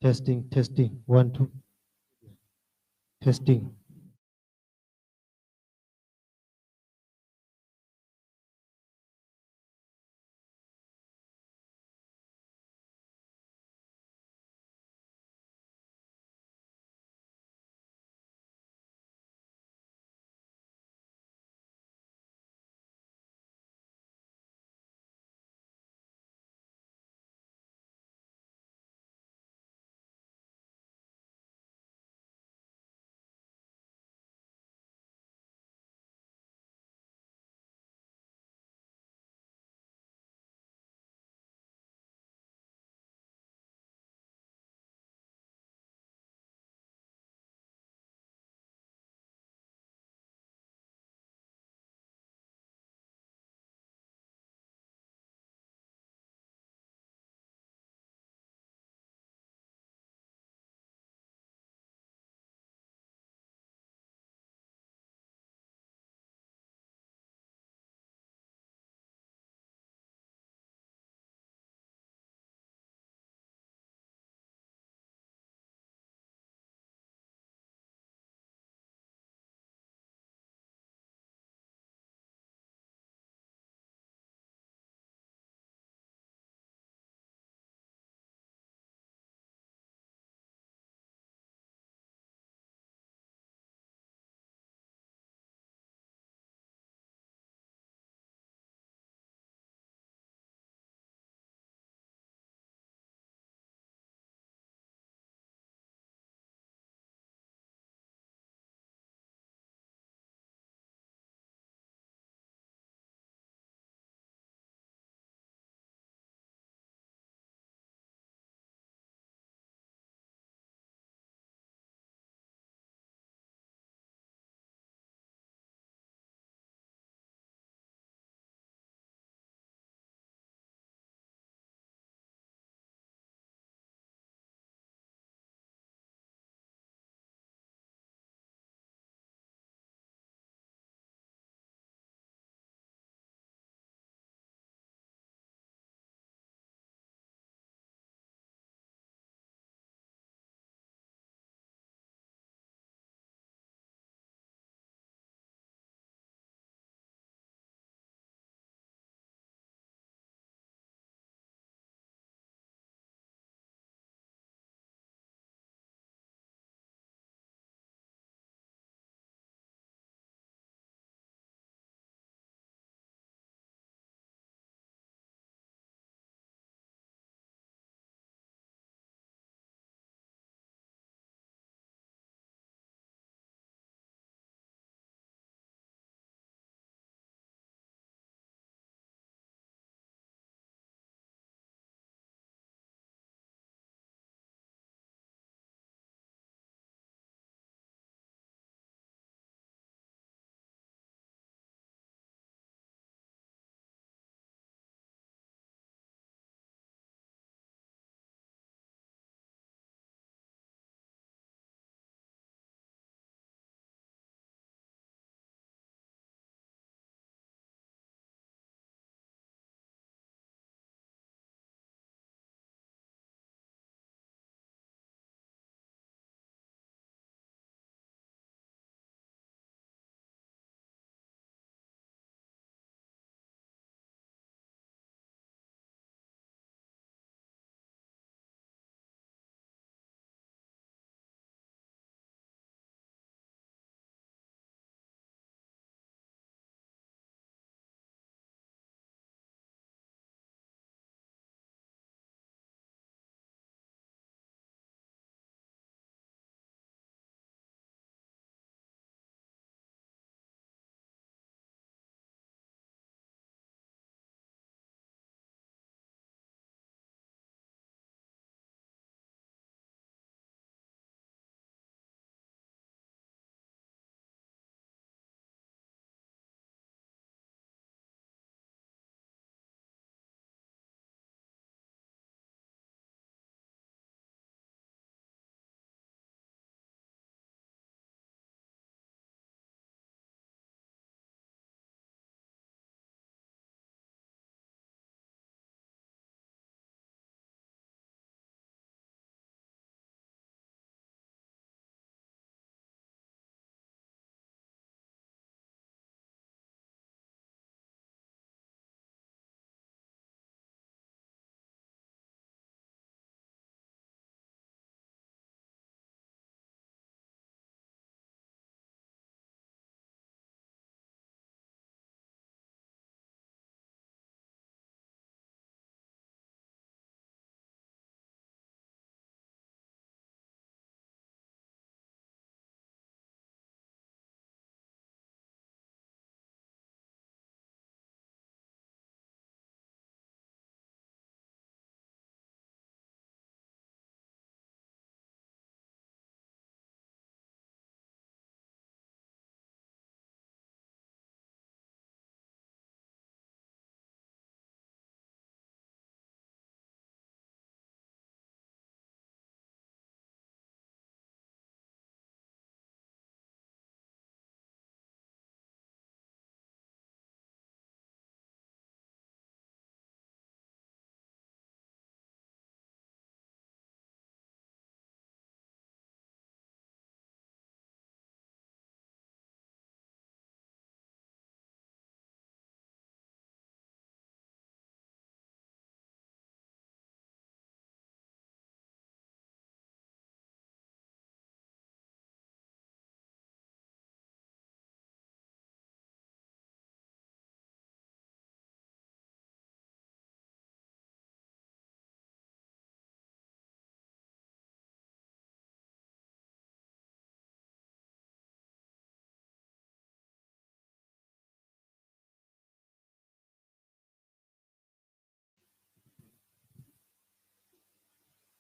Testing, testing. One, two. Testing.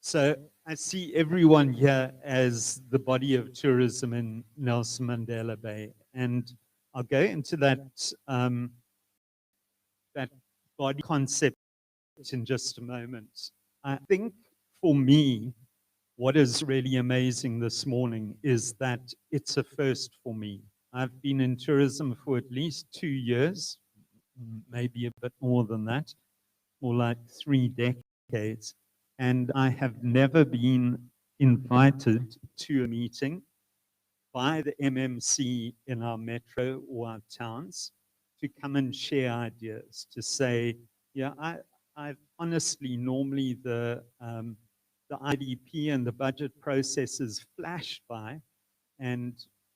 So I see everyone here as the body of tourism in Nelson Mandela Bay, and I'll go into that body concept in just a moment. I think for me, what is really amazing this morning is that it's a first for me. I've been in tourism for at least 2 years, maybe a bit more than that, more like 3 decades. And I have never been invited to a meeting by the MMC in our metro or our towns to come and share ideas, to say, yeah, I honestly, normally the IDP and the budget processes flash by, and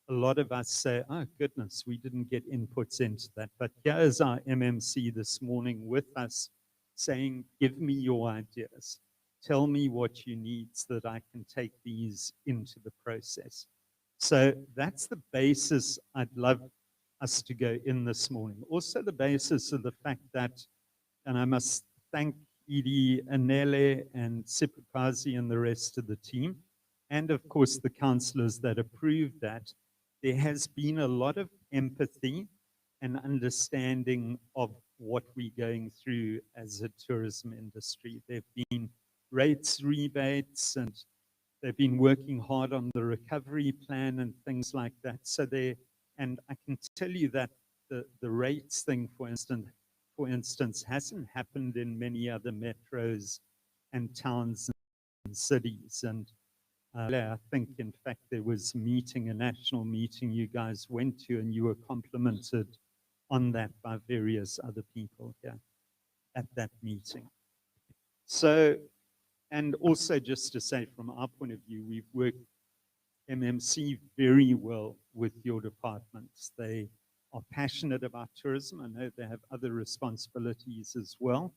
a lot of us say, oh goodness, we didn't get inputs into that. But here is our MMC this morning with us saying, give me your ideas. Tell me what you need so that I can take these into the process. So that's the basis I'd love us to go in this morning. Also the basis of the fact that, and I must thank Edie Anele and Sipukazi and the rest of the team, and of course the councillors that approved that, there has been a lot of empathy and understanding of what we're going through as a tourism industry. There have been rates rebates, and they've been working hard on the recovery plan and things like that. So and I can tell you that the rates thing, for instance, hasn't happened in many other metros and towns and cities. And I think, in fact, there was a national meeting you guys went to, and you were complimented on that by various other people here at that meeting. So, and also just to say from our point of view, we've worked MMC very well with your departments. They are passionate about tourism. I know they have other responsibilities as well,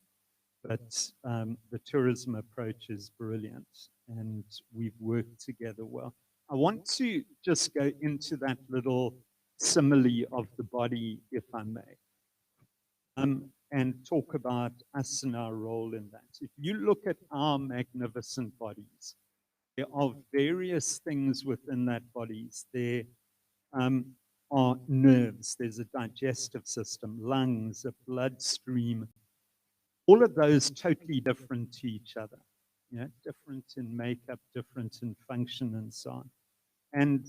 but the tourism approach is brilliant, and we've worked together well. I want to just go into that little simile of the body, if I may, and talk about us and our role in that. If you look at our magnificent bodies, there are various things within that bodies. There are nerves, there's a digestive system, lungs, a bloodstream, all of those totally different to each other, different in makeup, different in function, and so on. And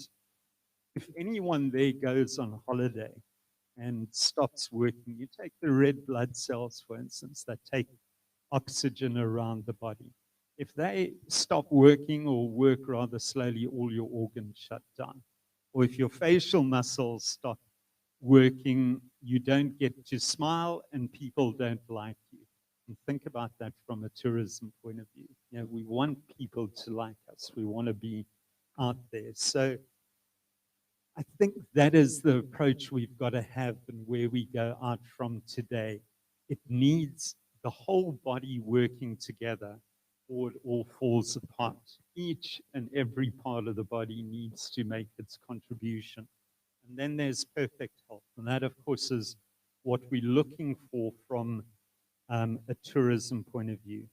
if anyone there goes on holiday and stops working, you take the red blood cells, for instance, that take oxygen around the body. If they stop working or work rather slowly, all your organs shut down. Or if your facial muscles stop working, you don't get to smile and people don't like you. And think about that from a tourism point of view. We want people to like us. We want to be out there. So I think that is the approach we've got to have and where we go out from today. It needs the whole body working together, or it all falls apart. Each and every part of the body needs to make its contribution. And then there's perfect health. And that, of course, is what we're looking for from a tourism point of view.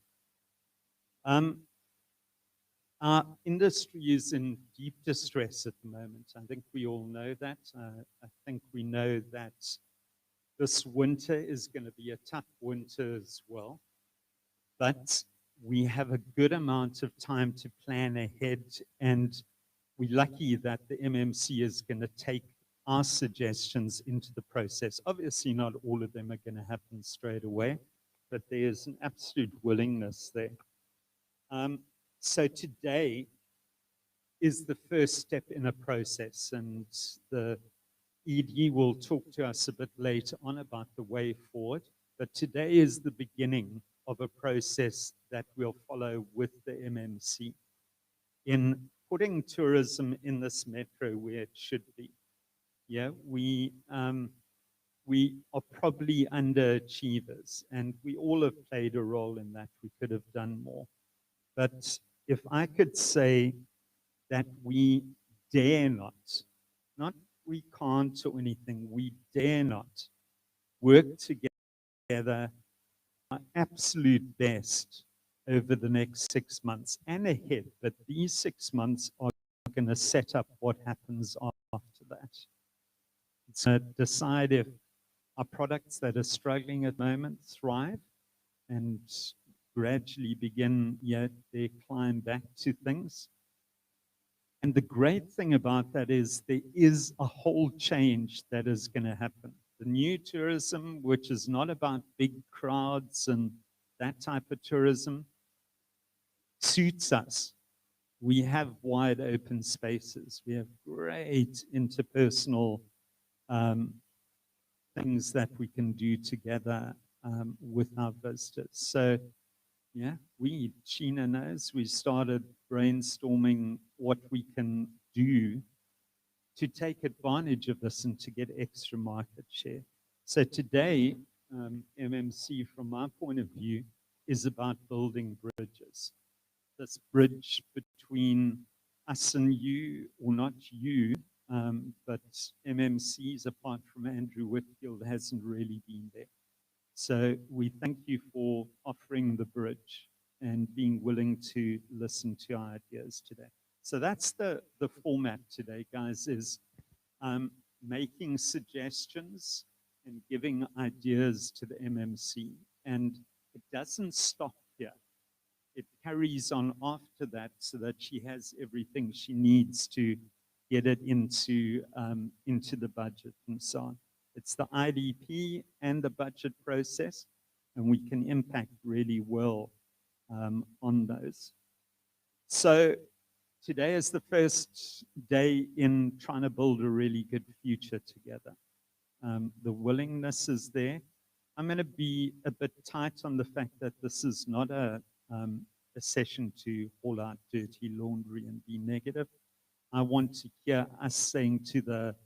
Our industry is in deep distress at the moment. I think we all know that. I think we know that this winter is going to be a tough winter as well. But we have a good amount of time to plan ahead, and we're lucky that the MMC is going to take our suggestions into the process. Obviously, not all of them are going to happen straight away, but there's an absolute willingness there. So today is the first step in a process, and the ED will talk to us a bit later on about the way forward, but today is the beginning of a process that we'll follow with the MMC in putting tourism in this metro where it should be. Yeah, we are probably underachievers, and we all have played a role in that. We could have done more. But if I could say that we dare not we can't or anything, we dare not work together our absolute best over the next 6 months and ahead. But these 6 months are going to set up what happens after that. It's going to decide if our products that are struggling at the moment thrive and gradually begin their climb back to things. And the great thing about that is there is a whole change that is going to happen. The new tourism, which is not about big crowds and that type of tourism, suits us. We have wide open spaces. We have great interpersonal things that we can do together with our visitors. So, yeah, Sheena knows, we started brainstorming what we can do to take advantage of this and to get extra market share. So today, MMC, from my point of view, is about building bridges. This bridge between us and you, or not you, but MMCs, apart from Andrew Whitfield, hasn't really been there. So we thank you for offering the bridge and being willing to listen to our ideas today. So that's the format today, guys, is making suggestions and giving ideas to the MMC. And it doesn't stop here. It carries on after that so that she has everything she needs to get it into the budget and so on. It's the IDP and the budget process, and we can impact really well on those. So today is the first day in trying to build a really good future together. The willingness is there. I'm going to be a bit tight on the fact that this is not a session to haul out dirty laundry and be negative. I want to hear us saying to the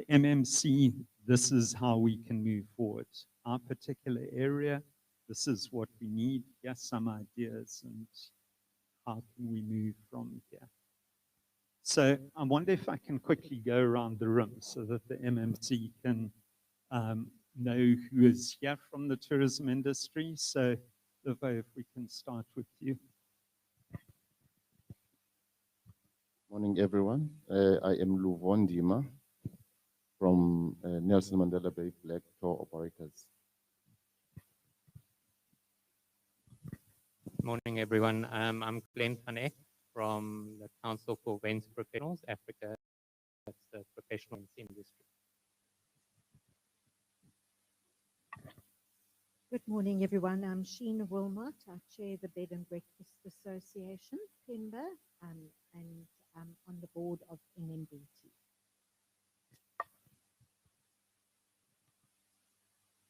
MMC, this is how we can move forward. Our particular area, this is what we need. Here's some ideas and how can we move from here. So I wonder if I can quickly go around the room so that the MMC can know who is here from the tourism industry. So Livo, if we can start with you. Morning, everyone. I am Luvon Dima from Nelson Mandela Bay Black Tour Operators. Morning, everyone. I'm Glenn Van Eck from the Council for Events Professionals, Africa. That's the professional industry. Good morning, everyone. I'm Sheena Wilmot. I chair the Bed and Breakfast Association, Pemba, and I'm on the board of NMBT.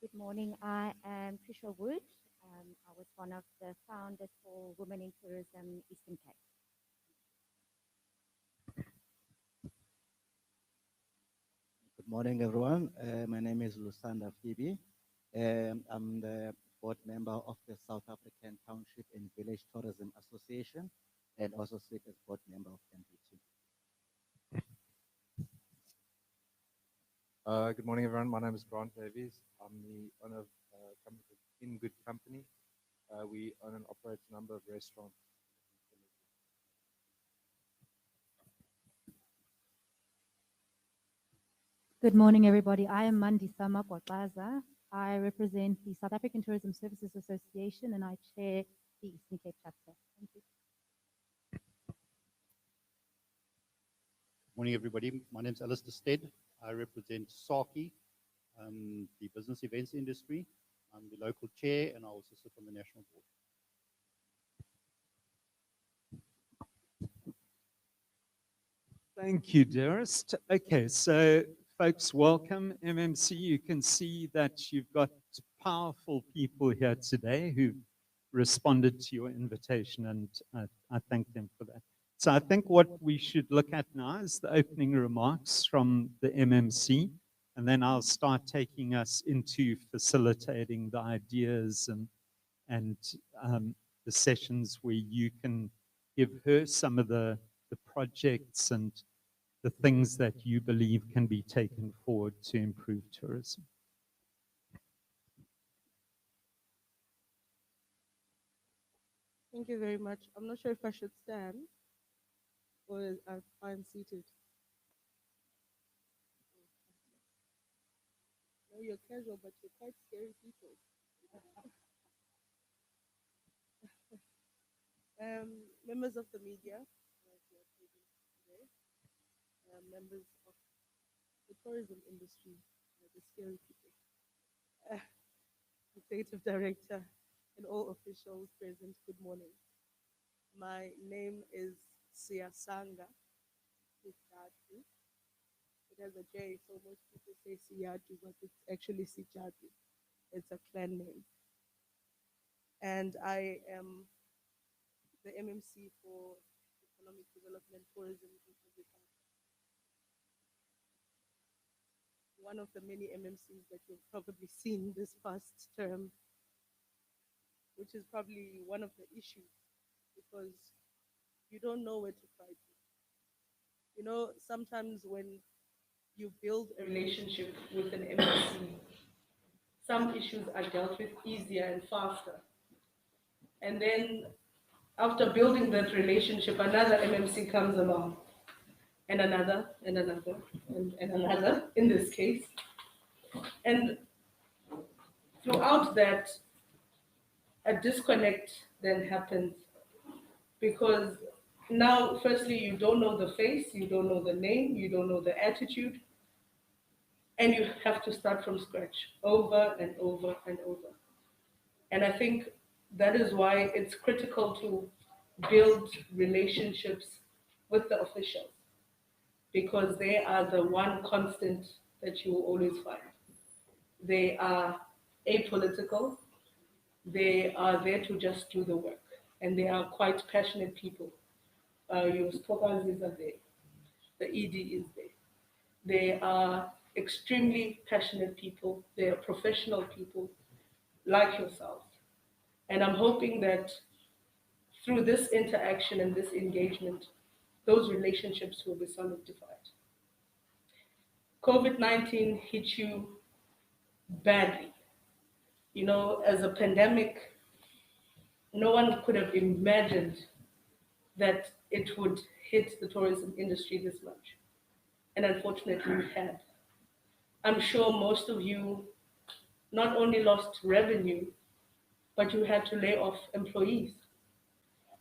Good morning. I am Trisha Wood. I was one of the founders for Women in Tourism Eastern Cape. Good morning, everyone. My name is Lusanda Phoebe. I'm the board member of the South African Township and Village Tourism Association and also sit as board member of NBT. Good morning, everyone. My name is Grant Davies. I'm the owner of a company In Good Company. We own and operate a number of restaurants. Good morning, everybody. I am Mandisa Magwaqaza. I represent the South African Tourism Services Association and I chair the Eastern Cape chapter. Thank you. Morning, everybody. My name is Alistair Stead. I represent SARKI, the business events industry. I'm the local chair and I also sit on the national board. Thank you, dearest. Okay, so folks, welcome. MMC, you can see that you've got powerful people here today who've responded to your invitation, and I thank them for that. So I think what we should look at now is the opening remarks from the MMC, and then I'll start taking us into facilitating the ideas and the sessions where you can give her some of the projects and the things that you believe can be taken forward to improve tourism. Thank you very much. I'm not sure if I should stand or I'm seated. No, you're casual, but you're quite scary people. Members of the media, who are present today, members of the tourism industry, the scary people, executive director, and all officials present, good morning. My name is Siyasanga SIjadu. It has a J, so most people say Siyadu, but it's actually SIjadu. It's a clan name. And I am the MMC for Economic Development, Tourism, and Agriculture. One of the many MMCs that you've probably seen this past term, which is probably one of the issues, because you don't know where to fight. You know, sometimes when you build a relationship with an MMC, some issues are dealt with easier and faster. And then after building that relationship, another MMC comes along, and another, and another, and another, in this case. And throughout that, a disconnect then happens, because now, firstly, you don't know the face, you don't know the name, you don't know the attitude, and you have to start from scratch over and over and over. And I think that is why it's critical to build relationships with the officials, because they are the one constant that you will always find. They are apolitical, they are there to just do the work, and they are quite passionate people. Your Spokazis are there, the ED is there. They are extremely passionate people, they are professional people like yourself. And I'm hoping that through this interaction and this engagement, those relationships will be solidified. COVID-19 hit you badly. You know, as a pandemic, no one could have imagined that it would hit the tourism industry this much. And unfortunately, we had. I'm sure most of you not only lost revenue, but you had to lay off employees.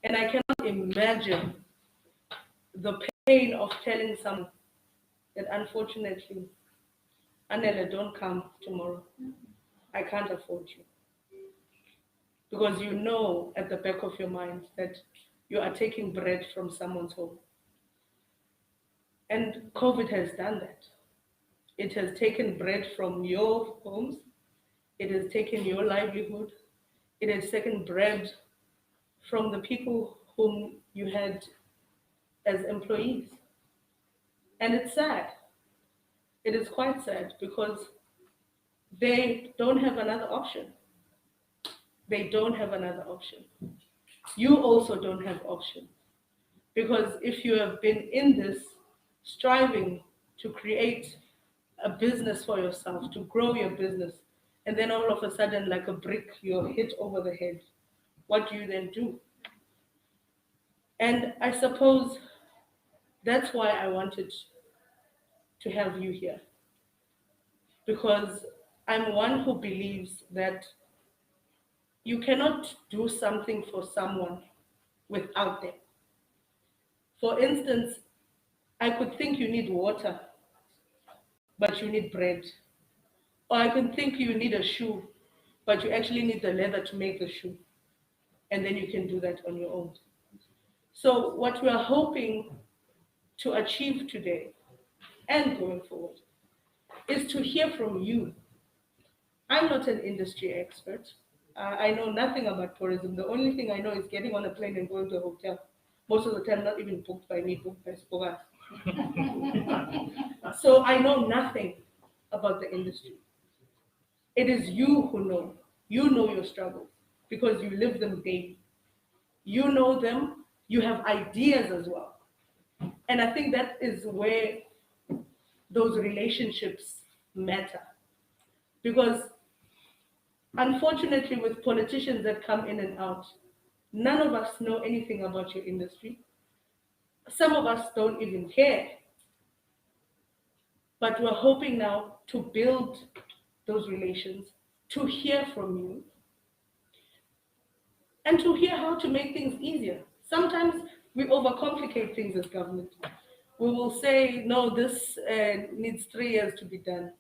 And I cannot imagine the pain of telling someone that unfortunately, Anela, don't come tomorrow. I can't afford you. Because you know at the back of your mind that you are taking bread from someone's home. And COVID has done that. It has taken bread from your homes. It has taken your livelihood. It has taken bread from the people whom you had as employees. And it's sad. It is quite sad because they don't have another option. They don't have another option. You also don't have option. Because if you have been in this striving to create a business for yourself, to grow your business, and then all of a sudden, like a brick, you're hit over the head, what do you then do? And I suppose that's why I wanted to have you here. Because I'm one who believes that you cannot do something for someone without them. For instance, I could think you need water, but you need bread. Or I could think you need a shoe, but you actually need the leather to make the shoe. And then you can do that on your own. So what we are hoping to achieve today and going forward is to hear from you. I'm not an industry expert. I know nothing about tourism. The only thing I know is getting on a plane and going to a hotel. Most of the time, not even booked by me, booked by Spoga. So I know nothing about the industry. It is you who know. You know your struggles because you live them daily. You know them, you have ideas as well. And I think that is where those relationships matter. Because unfortunately, with politicians that come in and out, None of us know anything about your industry. Some of us don't even care. But we're hoping now to build those relations, to hear from you, and to hear how to make things easier. Sometimes we overcomplicate things as government. We will say, no, this needs 3 years to be done.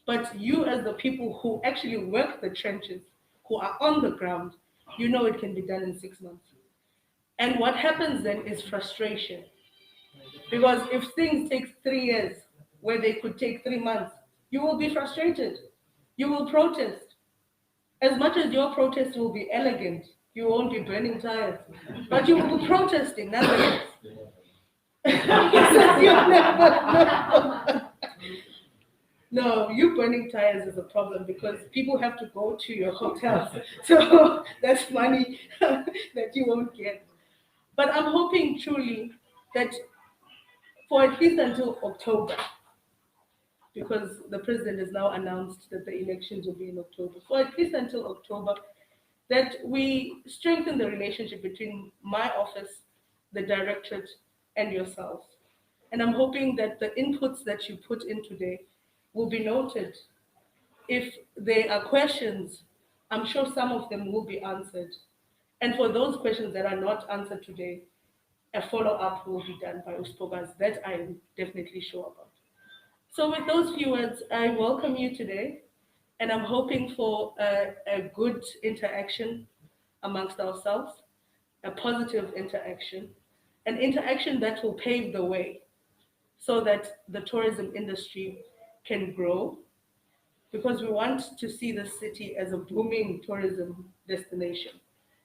But you, as the people who actually work the trenches, who are on the ground, you know it can be done in 6 months. And what happens then is frustration. Because if things take 3 years where they could take 3 months, you will be frustrated. You will protest. As much as your protest will be elegant, you won't be burning tires, but you will be protesting nonetheless. You'll never know. No, you burning tires is a problem because people have to go to your hotels. So that's money that you won't get. But I'm hoping truly that for at least until October, because the president has now announced that the elections will be in October, for at least until October, that we strengthen the relationship between my office, the directorate, and yourselves. And I'm hoping that the inputs that you put in today will be noted. If there are questions, I'm sure some of them will be answered. And for those questions that are not answered today, a follow-up will be done by Uspogas. That I am definitely sure about. So with those few words, I welcome you today, and I'm hoping for a good interaction amongst ourselves, a positive interaction, an interaction that will pave the way so that the tourism industry can grow, because we want to see the city as a booming tourism destination.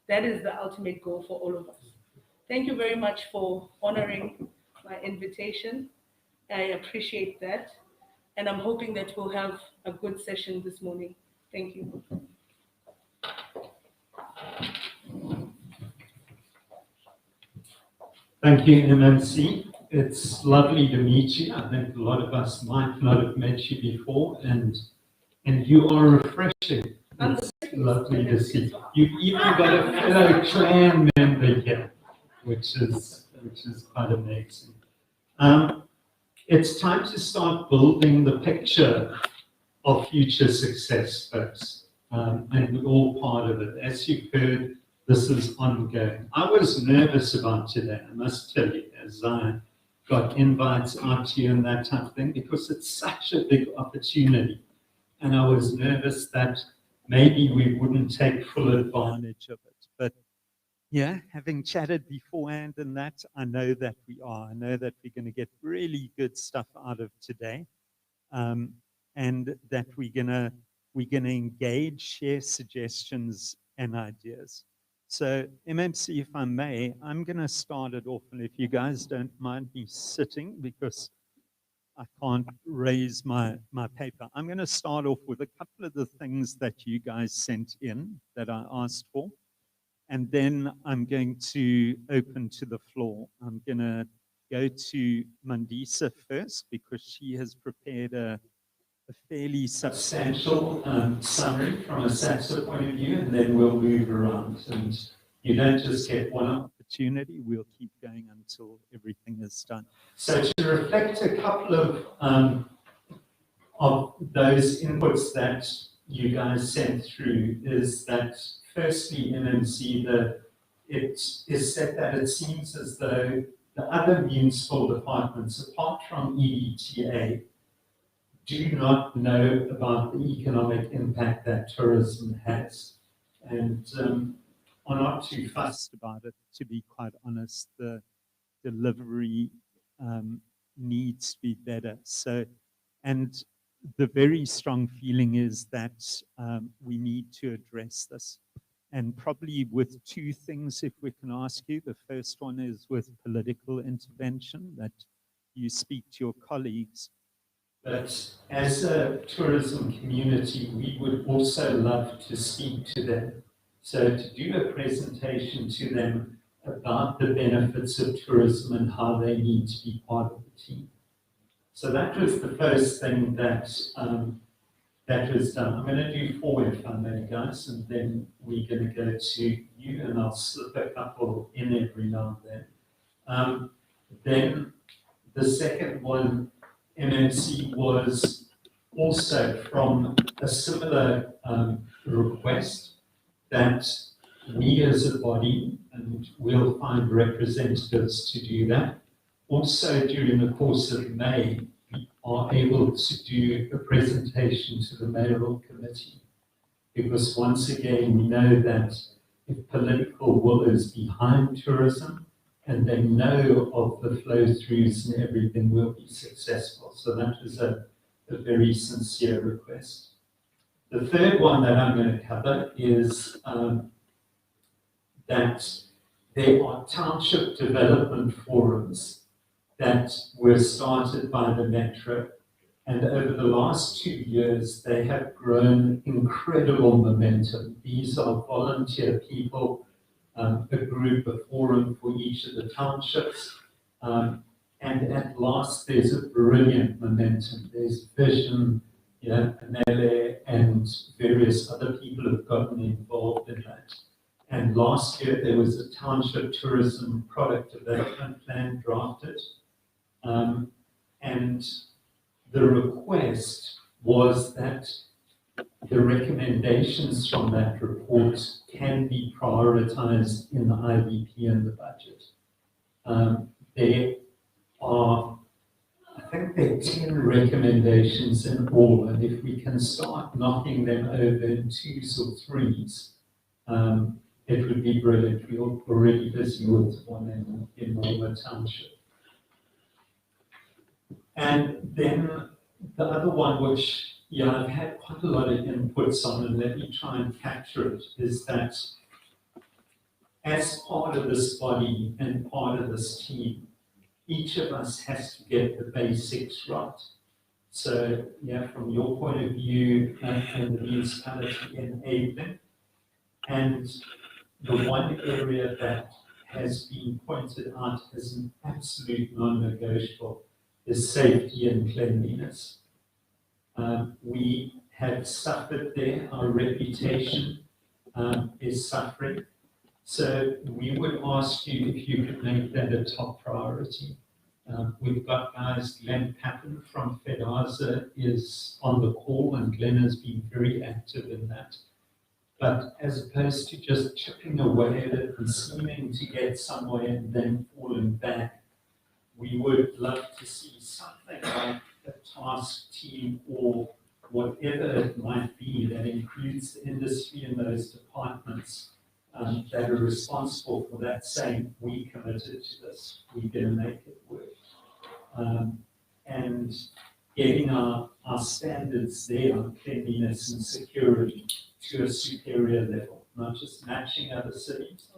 That is the ultimate goal for all of us. Thank you very much for honoring my invitation. I appreciate that. And I'm hoping that we'll have a good session this morning. Thank you. Thank you, MMC. It's lovely to meet you. I think a lot of us might not have met you before, and you are refreshing. It's lovely to see you. You've even got a fellow clan member here, which is quite amazing. It's time to start building the picture of future success, folks, and we're all part of it. As you've heard, this is ongoing. I was nervous about today, I must tell you, as I got invites out to you and that type of thing, because it's such a big opportunity. And I was nervous that maybe we wouldn't take full advantage of it. But yeah, having chatted beforehand and that, I know that we are. I know that we're going to get really good stuff out of today, and that we're gonna engage, share suggestions and ideas. So MMC, if I may, I'm going to start it off, and if you guys don't mind me sitting, because I can't raise my paper. I'm going to start off with a couple of the things that you guys sent in that I asked for. And then I'm going to open to the floor. I'm going to go to Mandisa first, because she has prepared a fairly substantial summary from a SATSA point of view, and then we'll move around. And you don't just get one opportunity, we'll keep going until everything is done. So to reflect a couple of those inputs that you guys sent through is that firstly, MMC, it is said that it seems as though the other municipal departments, apart from EDTA, do not know about the economic impact that tourism has, and are not too fussed about it, to be quite honest. The delivery needs to be better. So, and the very strong feeling is that we need to address this. And probably with two things, if we can ask you. The first one is with political intervention, that you speak to your colleagues. But as a tourism community, we would also love to speak to them. So to do a presentation to them about the benefits of tourism and how they need to be part of the team. So that was the first thing that that was done. I'm going to do 4 if I may, guys, and then we're going to go to you, and I'll slip a couple in every now and then. Then the second one, MMC, was also from a similar request that we as a body, and we'll find representatives to do that, also during the course of May, we are able to do a presentation to the mayoral committee. Because once again, we know that if political will is behind tourism, and they know of the flow-throughs and everything, will be successful. So that is a very sincere request. The third one that I'm going to cover is that there are township development forums that were started by the Metro, and over the last 2 years, they have grown incredible momentum. These are volunteer people, a group, a forum for each of the townships. And at last, there's a brilliant momentum. There's Vision, Anele, and various other people have gotten involved in that. And last year, there was a township tourism product development plan drafted. And the request was that the recommendations from that report can be prioritized in the IVP and the budget. There are, I think there are 10 recommendations in all, and if we can start knocking them over in 2s or 3s, it would be brilliant. We're already busy with one in Norma Township. And then the other one, which I've had quite a lot of inputs on, and let me try and capture it, is that as part of this body and part of this team, each of us has to get the basics right. So, from your point of view, and the municipality enabling, and the one area that has been pointed out as an absolute non-negotiable is safety and cleanliness. We have suffered there, our reputation is suffering. So we would ask you if you could make that a top priority. We've got guys, Glenn Patton from FEDASA is on the call, and Glenn has been very active in that. But as opposed to just chipping away at it and seeming to get somewhere and then falling back, we would love to see something like a task team or whatever it might be that includes the industry and those departments that are responsible for that, saying, we committed to this, we're going to make it work. And getting our standards there on cleanliness and security to a superior level, not just matching other cities.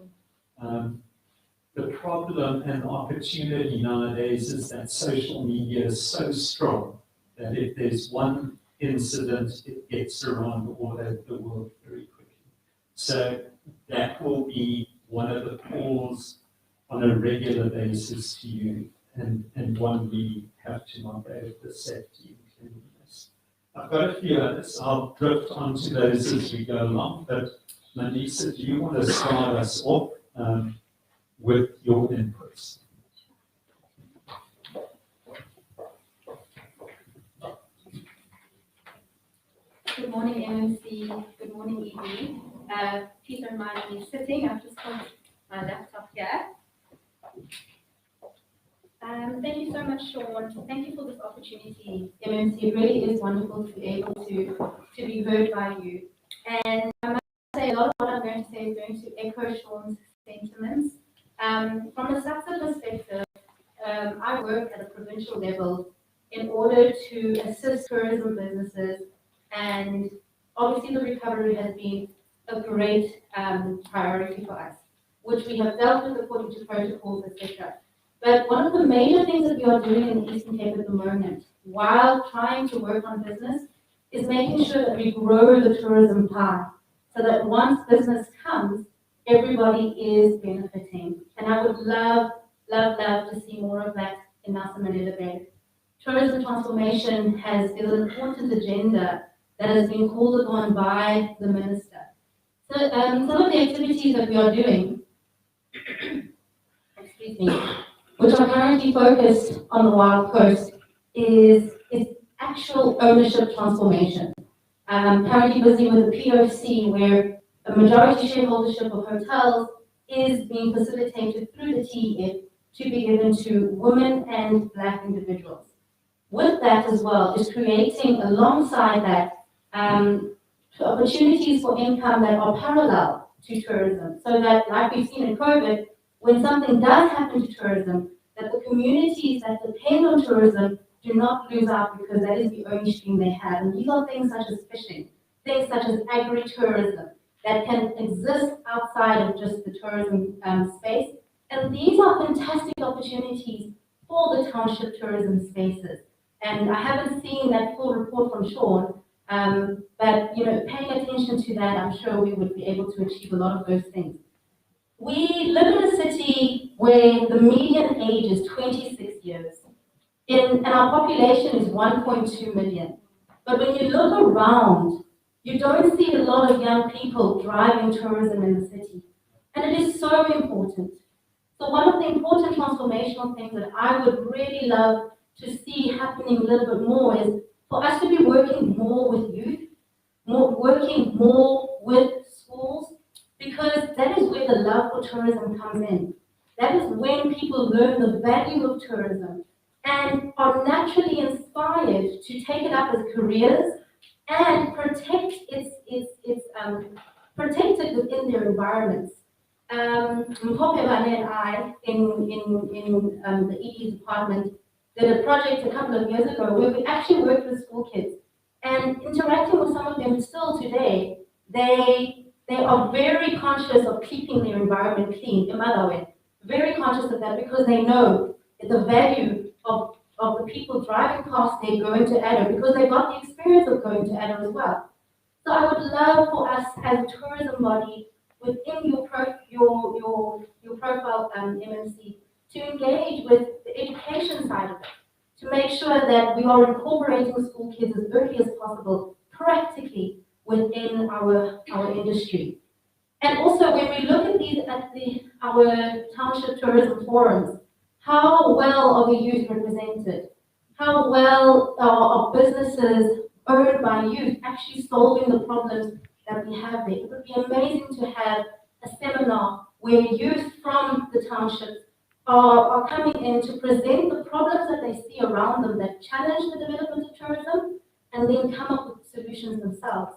The problem and opportunity nowadays is that social media is so strong that if there's one incident, it gets around all over the world very quickly. So that will be one of the calls on a regular basis to you, and one we have to knock over the safety and cleanliness. I've got a few others. I'll drift onto those as we go along, but Mandisa, do you want to start us off with your inputs? Good morning, MMC. Good morning, ED. Please don't mind me sitting. I've just got my laptop here. Thank you so much, Sean. Thank you for this opportunity, MMC. It really is wonderful to be able to be heard by you. And I must say, a lot of what I'm going to say is going to echo Sean's sentiments. From a SATSA perspective, I work at a provincial level in order to assist tourism businesses, and obviously the recovery has been a great priority for us, which we have dealt with according to protocols, etc. But one of the major things that we are doing in the Eastern Cape at the moment, while trying to work on business, is making sure that we grow the tourism pie, so that once business comes, everybody is benefiting. And I would love to see more of that in Nelson Mandela Bay. Tourism transformation is an important agenda that has been called upon by the minister. So some of the activities that we are doing, excuse me, which are currently focused on the Wild Coast, is actual ownership transformation. Currently busy with a POC where a majority shareholdership of hotels is being facilitated through the TEF to be given to women and Black individuals. With that as well is creating alongside that opportunities for income that are parallel to tourism, so that, like we've seen in COVID, when something does happen to tourism, that the communities that depend on tourism do not lose out because that is the only stream they have. And these are things such as fishing, things such as agri-tourism that can exist outside of just the tourism space. And these are fantastic opportunities for the township tourism spaces. And I haven't seen that full report from Sean, but paying attention to that, I'm sure we would be able to achieve a lot of those things. We live in a city where the median age is 26 years. And our population is 1.2 million. But when you look around, you don't see a lot of young people driving tourism in the city. And it is so important. So one of the important transformational things that I would really love to see happening a little bit more is for us to be working more with youth, working more with schools, because that is where the love for tourism comes in. That is when people learn the value of tourism and are naturally inspired to take it up as careers and protect protect it within their environments. Mpope and I, in the ED department, did a project a couple of years ago where we actually worked with school kids, and interacting with some of them still today, they are very conscious of keeping their environment clean, very conscious of that, because they know the value of the people driving past there going to Addo, because they got the experience of going to Addo as well. So I would love for us as a tourism body within your profile MMC to engage with the education side of it, to make sure that we are incorporating school kids as early as possible practically within our industry. And also when we look at our township tourism forums, how well are the youth represented? How well are businesses owned by youth actually solving the problems that we have there? It would be amazing to have a seminar where youth from the townships are coming in to present the problems that they see around them that challenge the development of tourism, and then come up with solutions themselves.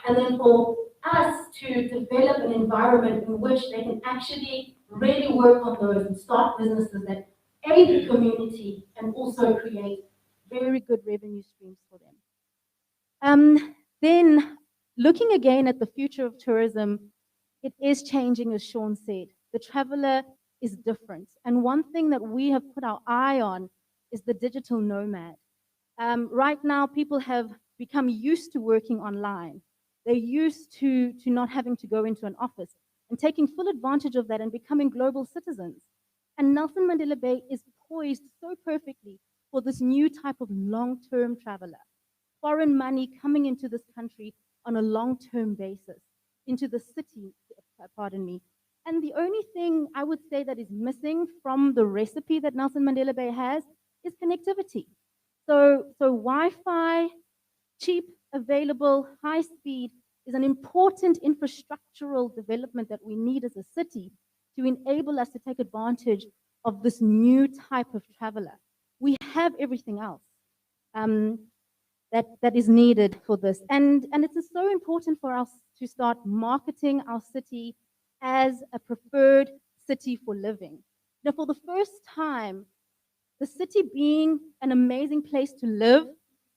And then for us to develop an environment in which they can actually really work on those and start businesses that aid the community and also create very good revenue streams for them. Then looking again at the future of tourism, it is changing, as Sean said. The traveler is different. And one thing that we have put our eye on is the digital nomad. Right now, people have become used to working online. They're used to not having to go into an office and taking full advantage of that and becoming global citizens. And Nelson Mandela Bay is poised so perfectly for this new type of long-term traveler. Foreign money coming into this country on a long-term basis, into the city, pardon me. And the only thing I would say that is missing from the recipe that Nelson Mandela Bay has is connectivity. So Wi-Fi, cheap, available, high speed, is an important infrastructural development that we need as a city to enable us to take advantage of this new type of traveler. We have everything else that is needed for this. And it is so important for us to start marketing our city as a preferred city for living. Now, for the first time, the city being an amazing place to live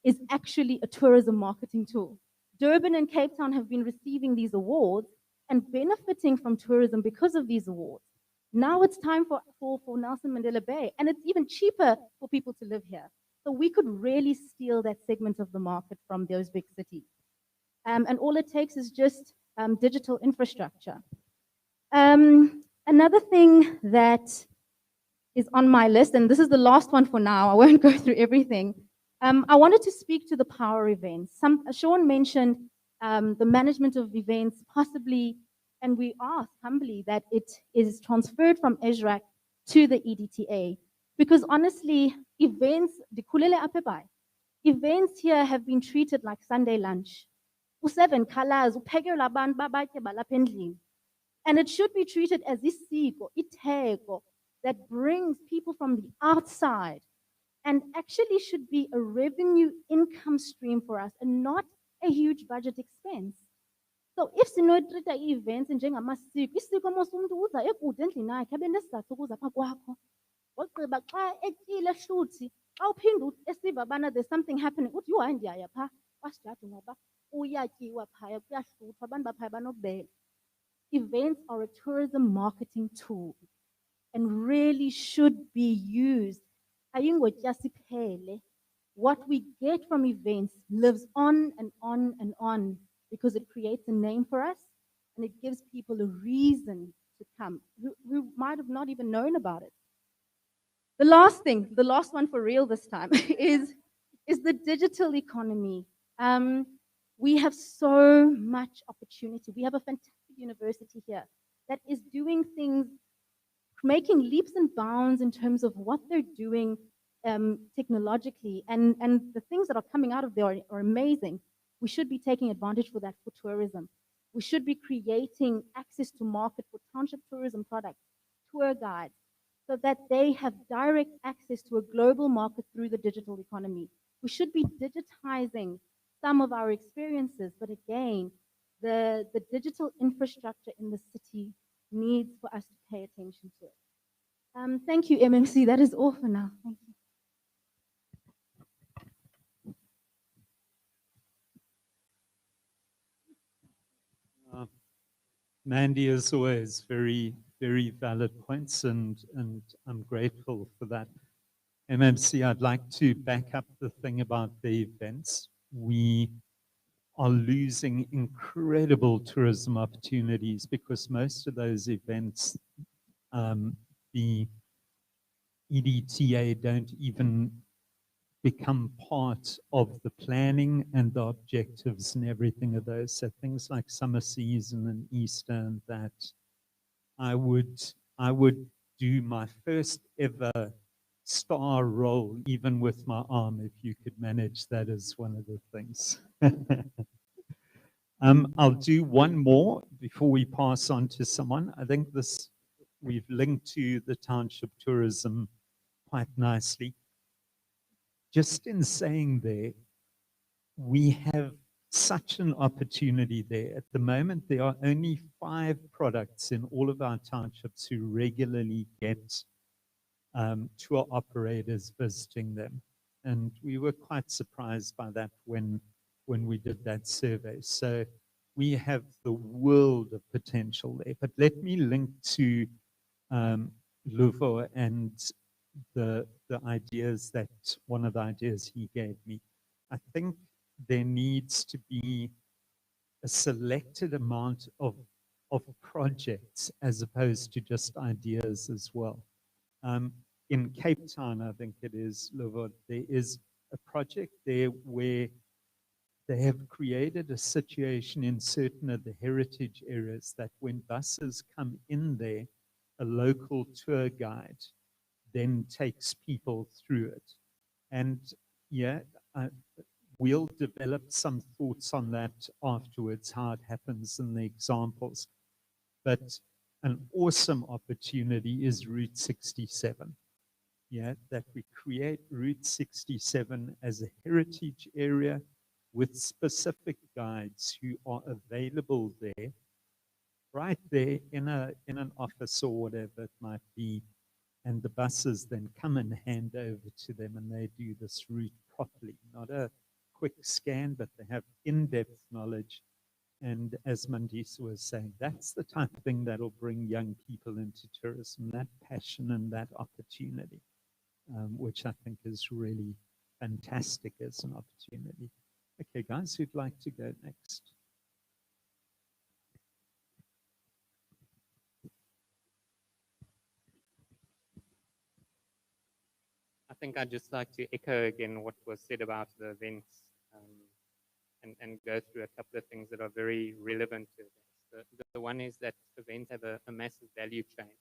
is actually a tourism marketing tool. Durban and Cape Town have been receiving these awards and benefiting from tourism because of these awards. Now it's time for Nelson Mandela Bay, and it's even cheaper for people to live here. So we could really steal that segment of the market from those big cities. And all it takes is just digital infrastructure. Another thing that is on my list, and this is the last one for now, I won't go through everything, I wanted to speak to the power events. Sean mentioned the management of events, possibly, and we ask humbly that it is transferred from ESRAC to the EDTA. Because honestly, events, events here have been treated like Sunday lunch. U7 colors, and it should be treated as isiko, iteko, that brings people from the outside and actually should be a revenue income stream for us and not a huge budget expense. So if sinotreat events njengamasiko, isiko mos umuntu uza ekude endlini yakhe abe nesizathu ukuza phaa kwakho. Ogqiba xa etyile hluthi, xa uphinde esiva bana there's something happening, uthi yho hayi ndiyaya phaa kwaSijadu ngoba uyatyiwa phaya kuyahluthwa abantu baphaya banobubele. Events are a tourism marketing tool and really should be used. What we get from events lives on and on and on because it creates a name for us and it gives people a reason to come who might have not even known about it. The last thing, the last one for real this time, is the digital economy. We have so much opportunity. We have a fantastic university here that is doing things, making leaps and bounds in terms of what they're doing technologically, and the things that are coming out of there are amazing. We should be taking advantage for that for tourism. We should be creating access to market for township tourism products, tour guides, so that they have direct access to a global market through the digital economy. We should be digitizing some of our experiences, but again, the digital infrastructure in the city needs for us to pay attention to it. Thank you, MMC. That is all for now. Thank you. Mandy, as always, very, very valid points, and I'm grateful for that. MMC, I'd like to back up the thing about the events. We are losing incredible tourism opportunities because most of those events, the EDTA don't even become part of the planning and the objectives and everything of those. So things like summer season and Easter and that, I would do my first ever star roll, even with my arm, if you could manage that as one of the things. I'll do one more before we pass on to someone. I think this, we've linked to the township tourism quite nicely. Just in saying there, we have such an opportunity there. At the moment, there are only 5 products in all of our townships who regularly get tour operators visiting them. And we were quite surprised by that when we did that survey. So we have the world of potential there. But let me link to Luvo and the ideas that, one of the ideas he gave me. I think there needs to be a selected amount of projects as opposed to just ideas as well. In Cape Town, I think it is, Luvo, there is a project there where they have created a situation in certain of the heritage areas that when buses come in there, a local tour guide then takes people through it. And yeah, we'll develop some thoughts on that afterwards, how it happens and the examples. But an awesome opportunity is Route 67. Yeah, that we create Route 67 as a heritage area with specific guides who are available there, right there in an office or whatever it might be. And the buses then come and hand over to them and they do this route properly, not a quick scan, but they have in-depth knowledge. And as Mandisa was saying, that's the type of thing that'll bring young people into tourism, that passion and that opportunity, which I think is really fantastic as an opportunity. Okay, guys, who'd like to go next? I think I'd just like to echo again what was said about the events, and go through a couple of things that are very relevant to events. The one is that events have a massive value chain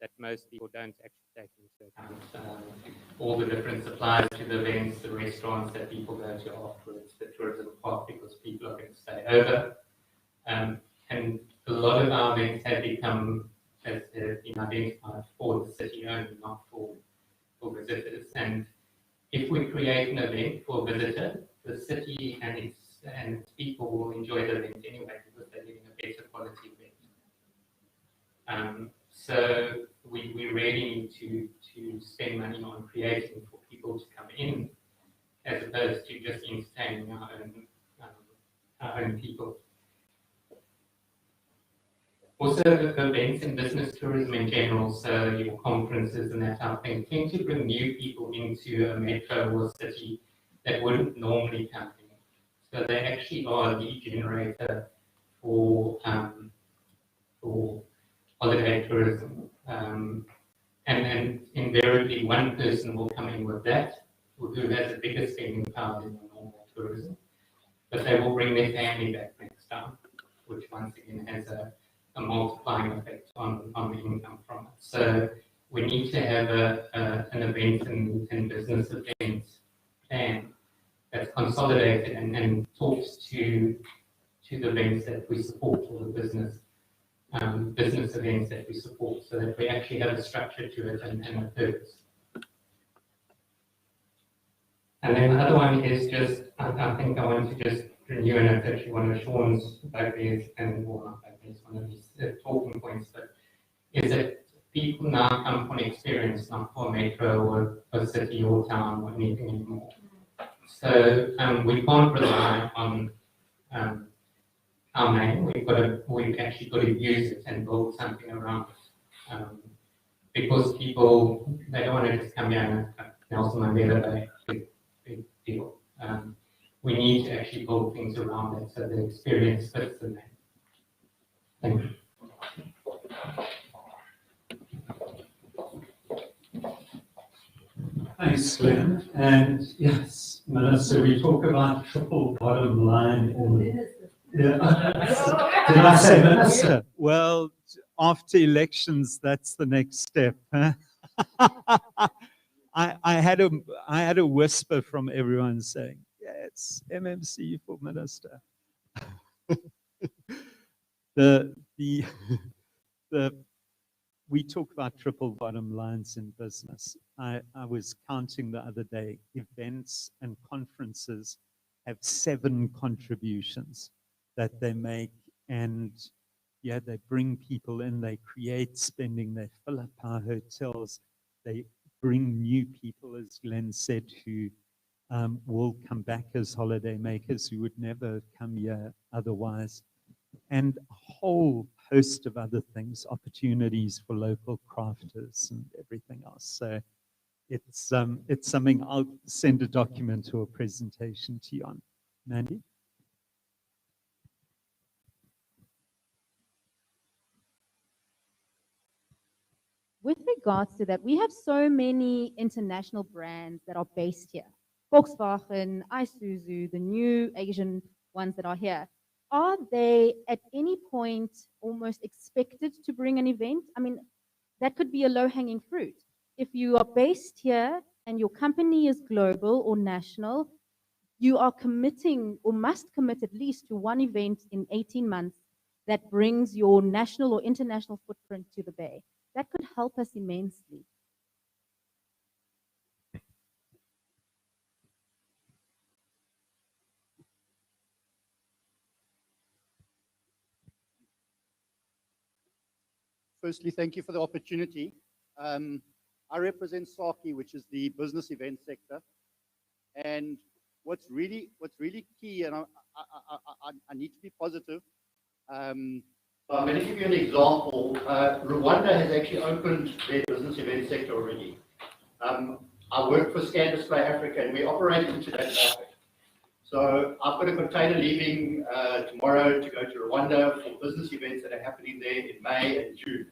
that most people don't actually take into account. All the different suppliers to the events, the restaurants that people go to afterwards, the tourism park because people are going to stay over. And a lot of our events have become, as has been identified, for the city only, not for visitors. And if we create an event for a visitor, the city and its people will enjoy the event anyway because they're getting a better quality event. So we really need to spend money on creating for people to come in, as opposed to just entertaining our own people. Also, events and business tourism in general, so your conferences and that type of thing, tend to bring new people into a metro or city that wouldn't normally come in. So they actually are a lead generator for holiday tourism. And invariably one person will come in with that, who has a bigger spending power than the normal tourism. But they will bring their family back next time, which once again has a multiplying effect on the income from it. So we need to have an event and business event plan that's consolidated and talks to the events that we support, or the business events that we support, so that we actually have a structure to it and a purpose. And then the other one is just, I think I want to just renew, and it's actually one of Sean's bugbears, and well, not bugbears, one of his talking points, but is that people now come for an experience, not for a metro or a city or town or anything anymore. So we can't rely on our name. We've actually got to use it and build something around it. Because people, they don't want to just come here and Nelson Mandela Bay, big deal. We need to actually build things around it so the experience fits the name. Thank you. Thanks, Glenn. And yes, Melissa, we talk about triple bottom line. Did I say Minister? Well, after elections, that's the next step. Huh? I had a whisper from everyone saying, yes, MMC for Minister. We talk about triple bottom lines in business. I was counting the other day, events and conferences have 7 contributions that they make, and yeah, they bring people in, they create spending, they fill up our hotels, they bring new people, as Glenn said, who will come back as holiday makers who would never come here otherwise, and a whole host of other things, opportunities for local crafters and everything else. So it's something I'll send a document or a presentation to you on. Mandy? With regards to that, we have so many international brands that are based here. Volkswagen, Isuzu, the new Asian ones that are here. Are they at any point almost expected to bring an event? I mean, that could be a low-hanging fruit. If you are based here and your company is global or national, you are committing or must commit at least to one event in 18 months that brings your national or international footprint to the Bay. That could help us immensely. Firstly, thank you for the opportunity. I represent SARKI, which is the business event sector. And what's really key, and I need to be positive. I'm going to give you an example. Rwanda has actually opened their business event sector already. I work for Scan Display Africa, and we operate into that market. So I've got a container leaving tomorrow to go to Rwanda for business events that are happening there in May and June.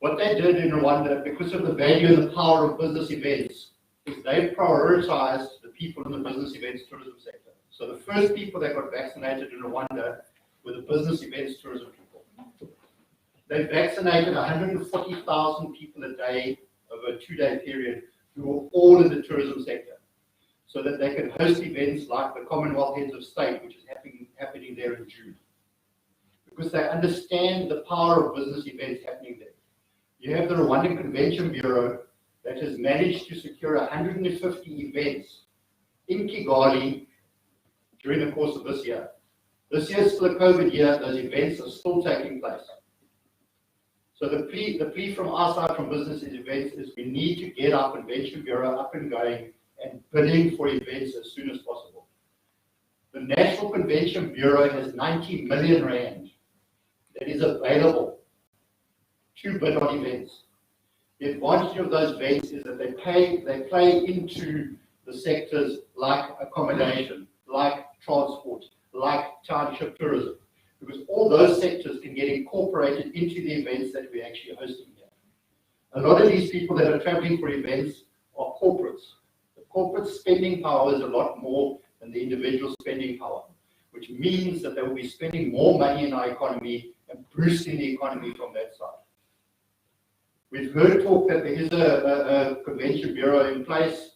What they did in Rwanda, because of the value and the power of business events, is they prioritized the people in the business events tourism sector. So the first people that got vaccinated in Rwanda were the business events tourism people. They vaccinated 140,000 people a day over a 2-day period who were all in the tourism sector, so that they could host events like the Commonwealth Heads of State, which is happening there in June. Because they understand the power of business events happening there. You have the Rwandan Convention Bureau that has managed to secure 150 events in Kigali during the course of this year. This year is still a COVID year, those events are still taking place. So the plea from our side from business events is we need to get our Convention Bureau up and going and bidding for events as soon as possible. The National Convention Bureau has 90 million rand that is available to bid on events. The advantage of those events is that they play into the sectors like accommodation, like transport, like township tourism, because all those sectors can get incorporated into the events that we're actually hosting here. A lot of these people that are traveling for events are corporates. The corporate spending power is a lot more than the individual spending power, which means that they will be spending more money in our economy and boosting the economy from that side. We've heard talk that there is a convention bureau in place,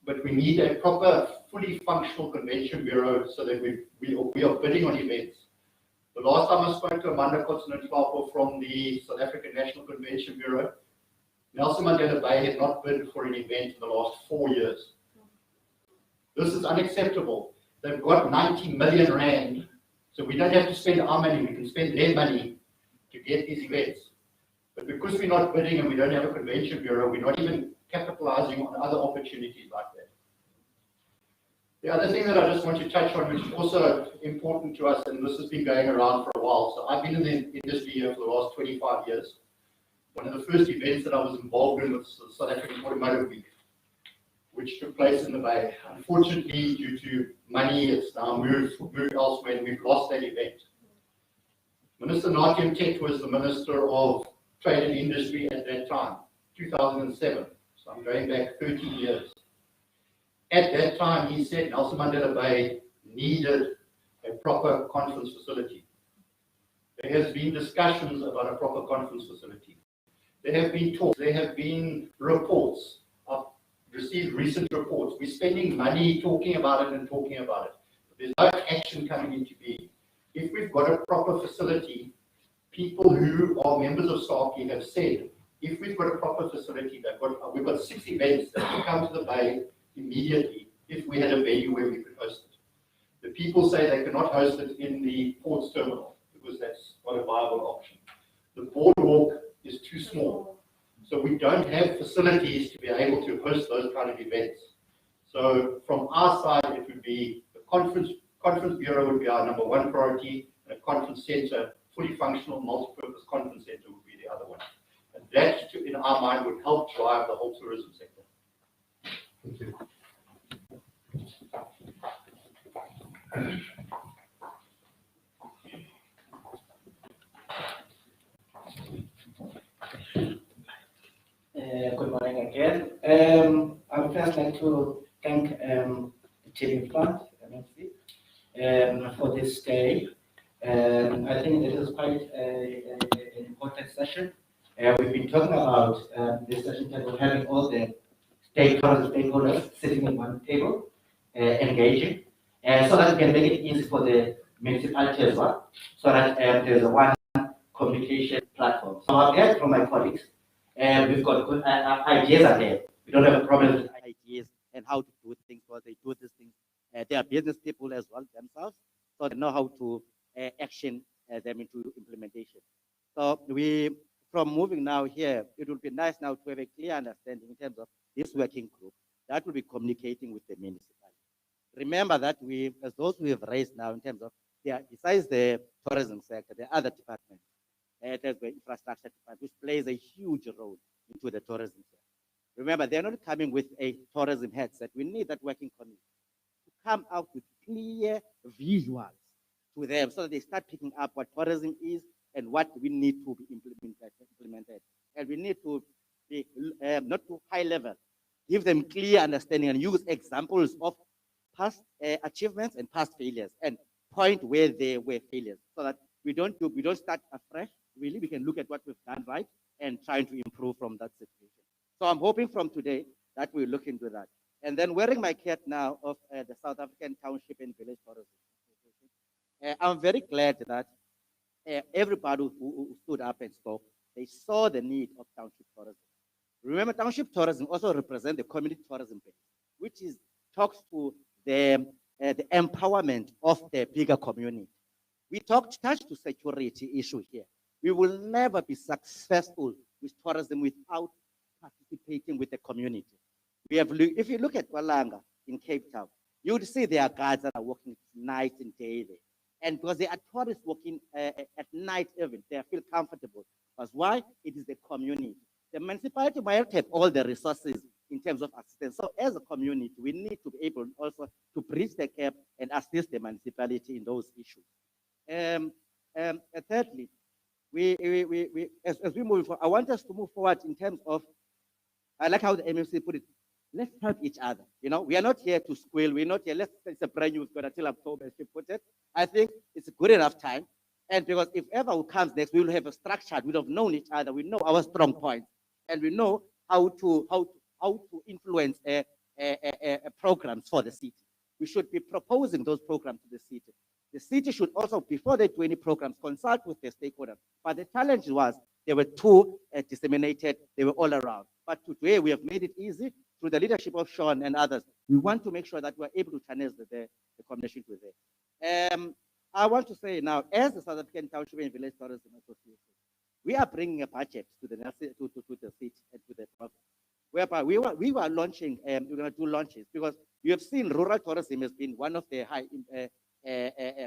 but we need a proper, fully functional convention bureau so that we are bidding on events. The last time I spoke to Amanda Kotsonen-Tlhapho from the South African National Convention Bureau, Nelson Mandela Bay had not bid for an event in the last 4 years. This is unacceptable. They've got 90 million rand, so we don't have to spend our money, we can spend their money to get these events. But because we're not bidding and we don't have a convention bureau, we're not even capitalizing on other opportunities like that. The other thing that I just want to touch on, which is also important to us, and this has been going around for a while. So I've been in the industry here for the last 25 years. One of the first events that I was involved in was the South African Automotive Week, which took place in the Bay. Unfortunately, due to money, it's now moved elsewhere, and we've lost that event. Minister Nathi Tet was the Minister of Trade and Industry at that time, 2007. So I'm going back 13 years. At that time, he said Nelson Mandela Bay needed a proper conference facility. There has been discussions about a proper conference facility. There have been talks, there have been reports. I've received recent reports. We're spending money talking about it and talking about it. But there's no action coming into being. If we've got a proper facility, people who are members of SARCI have said, if we've got a proper facility, we've got 6 events that can come to the Bay immediately if we had a venue where we could host it. The people say they cannot host it in the ports terminal because that's not a viable option. The boardwalk is too small. So we don't have facilities to be able to host those kind of events. So from our side, it would be the conference bureau would be our number 1 priority, and a conference center, fully functional, multi-purpose conference center would be the other one. And that, in our mind, would help drive the whole tourism sector. Thank you. Good morning again. I would first like to thank the team front for this day. I think it is quite an important session. We've been talking about this session of having all the stakeholders sitting at one table, engaging, so that we can make it easy for the municipality as well, so that there's a one communication platform. So I've heard from my colleagues, we've got good ideas are there. We don't have a problem with ideas and how to do things, because they do these things. They are business people as well themselves, so they know how to action them into implementation. So from moving now here, it would be nice now to have a clear understanding in terms of this working group that will be communicating with the municipality. Remember that as those we have raised now in terms of, besides the tourism sector, there are other departments. There's the infrastructure department, which plays a huge role into the tourism sector. Remember, they're not coming with a tourism headset. We need that working committee to come out with clear visuals to them so that they start picking up what tourism is and what we need to be implemented. And we need to be not too high level, give them clear understanding and use examples of past achievements and past failures and point where they were failures so that we don't start afresh. Really, we can look at what we've done right and trying to improve from that situation. So I'm hoping from today that we'll look into that. And then wearing my cap now of the South African Township and Village Tourism Association, I'm very glad that everybody who stood up and spoke, they saw the need of township tourism. Remember, township tourism also represents the community tourism base, which talks to the empowerment of the bigger community. We touched to security issue here. We will never be successful with tourism without participating with the community. We have, if you look at Walanga in Cape Town, you would see there are guards that are working night and day there. And because there are tourists working at night even, they feel comfortable. Because why? It is the community. The municipality might have all the resources in terms of assistance. So as a community, we need to be able also to bridge the gap and assist the municipality in those issues. Thirdly, as we move forward, I want us to move forward in terms of, I like how the MMC put it, let's help each other. You know, we are not here to squeal. We're not here, it's a brand new, we've got until October, as you put it. I think it's a good enough time. And because if ever who comes next, we will have a structure. We'll have known each other. We know our strong points. And we know how to influence programs for the city. We should be proposing those programs to the city. The city should also, before they do any programs, consult with the stakeholders. But the challenge was they were too disseminated. They were all around. But today we have made it easy through the leadership of Sean and others. We want to make sure that we're able to channel the combination with it. I want to say now, as the South African Township and Village Tourism Association, we are bringing a budget to the city and to the province, whereby we were launching, we're going to do launches, because you have seen rural tourism has been one of the high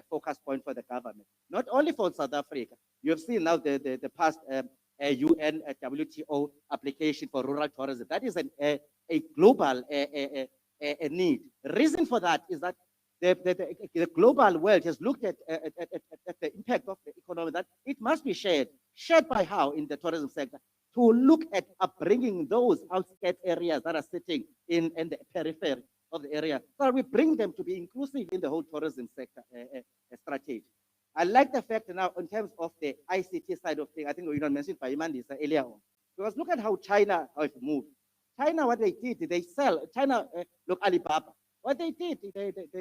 focus point for the government, not only for South Africa. You have seen now the past UN WTO application for rural tourism. That is a global need. The reason for that is that the global world has looked at the impact of the economy, that it must be shared. Shared by how? In the tourism sector, to look at bringing those outskirts areas that are sitting in the periphery of the area, so we bring them to be inclusive in the whole tourism sector strategy. I like the fact now in terms of the ICT side of things, I think we mentioned by Imandisa earlier on, because look at how China has moved. China, what they did, they sell, China, look, Alibaba, what they did,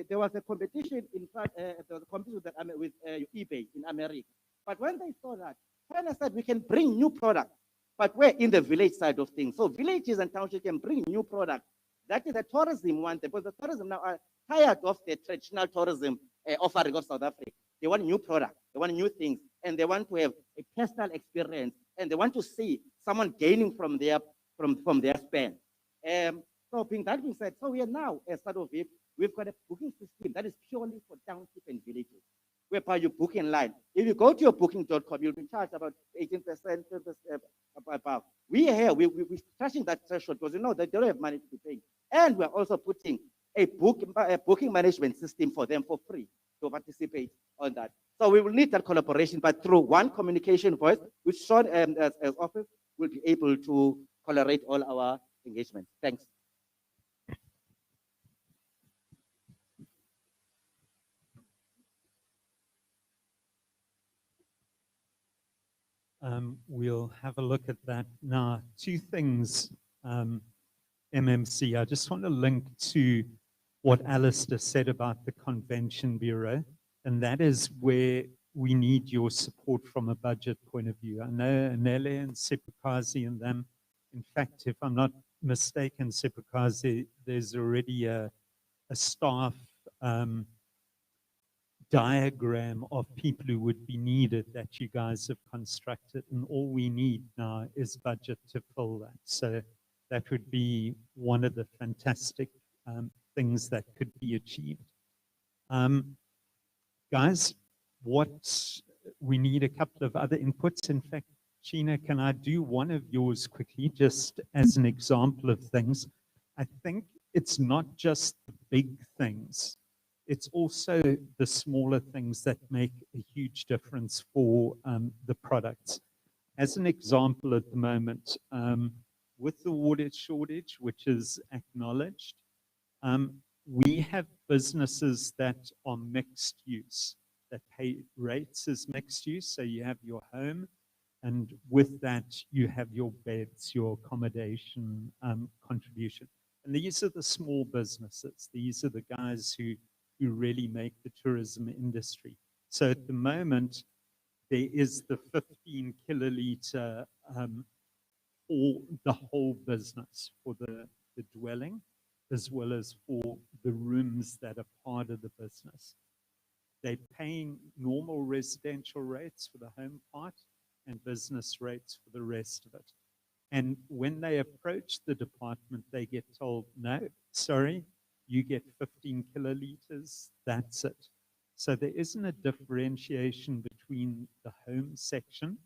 there was a competition, in fact, there was a competition with eBay in America. But when they saw that, China said we can bring new products, but we're in the village side of things. So villages and townships can bring new products. That is the tourism one, because the tourism now are tired of the traditional tourism offering of South Africa. They want new products, they want new things, and they want to have a personal experience, and they want to see someone gaining from their spend. So being that being said, so we are now, as part of it, we've got a booking system that is purely for township and villages, whereby you book in line. If you go to your booking.com, you'll be charged about 18%, 20% above. We are here, we're touching that threshold because you know they don't have money to be paying. And we're also putting a booking management system for them for free to participate on that. So we will need that collaboration, but through one communication voice, which Sean as office will be able to collaborate all our engagements. Thanks. We'll have a look at that now. Two things, MMC. I just want to link to what Alistair said about the Convention Bureau, and that is where we need your support from a budget point of view. I know Nele and Sipukazi and them, in fact, if I'm not mistaken, Sipukazi, there's already a staff diagram of people who would be needed that you guys have constructed, and all we need now is budget to fill that. So that would be one of the fantastic things that could be achieved. Guys, we need a couple of other inputs. In fact, Sheena, can I do one of yours quickly, just as an example of things? I think it's not just the big things. it's also the smaller things that make a huge difference for the products. As an example at the moment, with the water shortage, which is acknowledged, we have businesses that are mixed use, that pay rates as mixed use. So you have your home, and with that, you have your beds, your accommodation contribution. And these are the small businesses. These are the guys who really make the tourism industry. So at the moment, there is the 15 kiloliter for the whole business, for the dwelling, as well as for the rooms that are part of the business. They're paying normal residential rates for the home part and business rates for the rest of it. And when they approach the department, they get told, no, sorry, you get 15 kiloliters, that's it. So there isn't a differentiation between the home section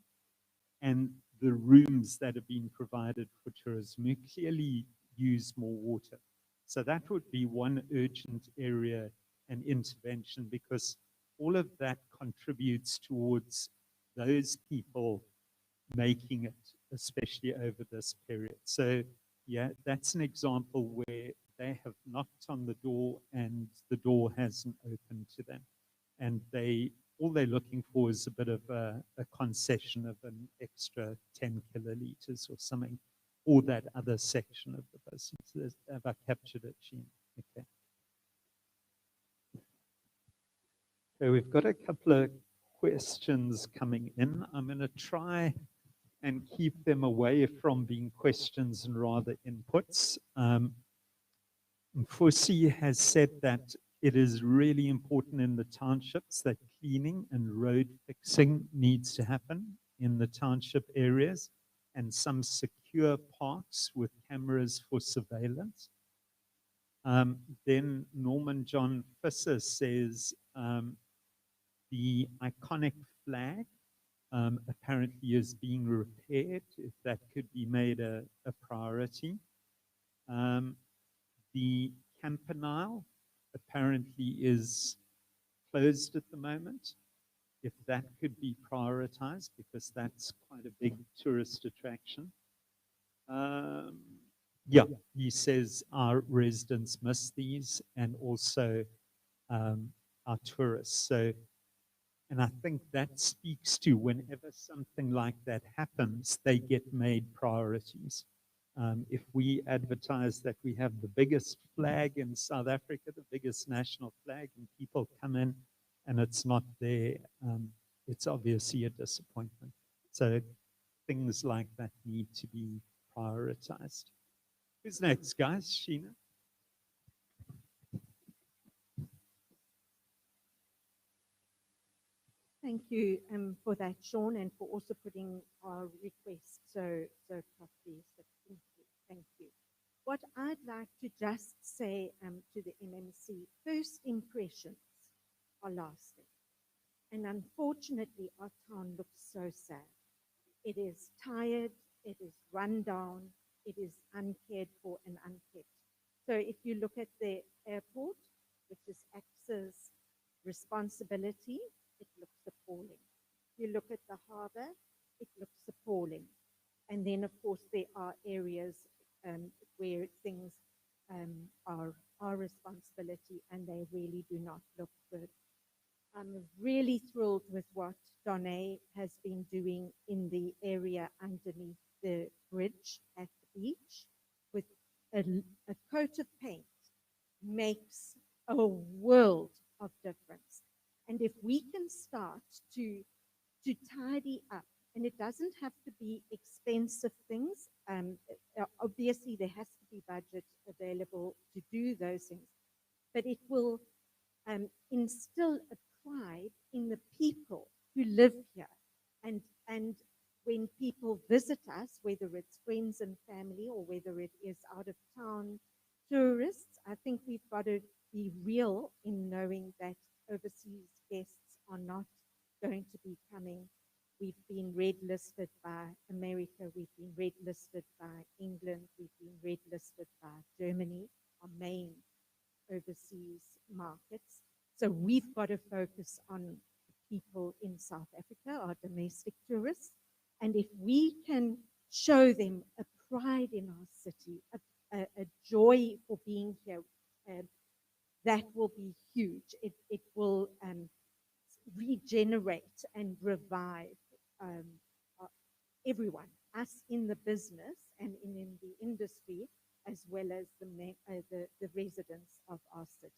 and the rooms that are being provided for tourism. We clearly use more water. So that would be one urgent area and intervention, because all of that contributes towards those people making it, especially over this period. So yeah, that's an example where they have knocked on the door and the door hasn't opened to them. And all they're looking for is a bit of a concession of an extra 10 kiloliters or something, or that other section of the business. Have I captured it, Sheen? Okay. So we've got a couple of questions coming in. I'm going to try and keep them away from being questions and rather inputs. Mfusi has said that it is really important in the townships that cleaning and road fixing needs to happen in the township areas, and some secure parks with cameras for surveillance. Then Norman John Fisser says the iconic flag apparently is being repaired, if that could be made a priority. The Campanile apparently is closed at the moment, if that could be prioritized, because that's quite a big tourist attraction. Yeah, he says our residents miss these, and also our tourists. So, and I think that speaks to whenever something like that happens, they get made priorities. If we advertise that we have the biggest flag in South Africa, the biggest national flag, and people come in and it's not there, it's obviously a disappointment. So things like that need to be prioritized. Who's next, guys? Sheena? Thank you for that, Sean, and for also putting our request so properly. So thank you. Thank you. What I'd like to just say to the MMC, first impressions are lasting. And unfortunately, our town looks so sad. It is tired, it is run down, it is uncared for and unkept. So if you look at the airport, which is AXA's responsibility, it looks appalling. You look at the harbour, it looks appalling. And then, of course, there are areas where things are our responsibility and they really do not look good. I'm really thrilled with what Donné has been doing in the area underneath the bridge at the beach with a coat of paint makes a world of difference. And if we can start to tidy up, and it doesn't have to be expensive things, obviously there has to be budget available to do those things, but it will instill a pride in the people who live here. And when people visit us, whether it's friends and family or whether it is out of town tourists, I think we've got to be real in knowing that overseas guests are not going to be coming. We've been red listed by America, we've been red listed by England, we've been red listed by Germany, our main overseas markets. So we've got to focus on people in South Africa, our domestic tourists. And if we can show them a pride in our city, a joy for being here, that will be huge. It will regenerate and revive uh, everyone, us in the business and in the industry, as well as the residents of our city.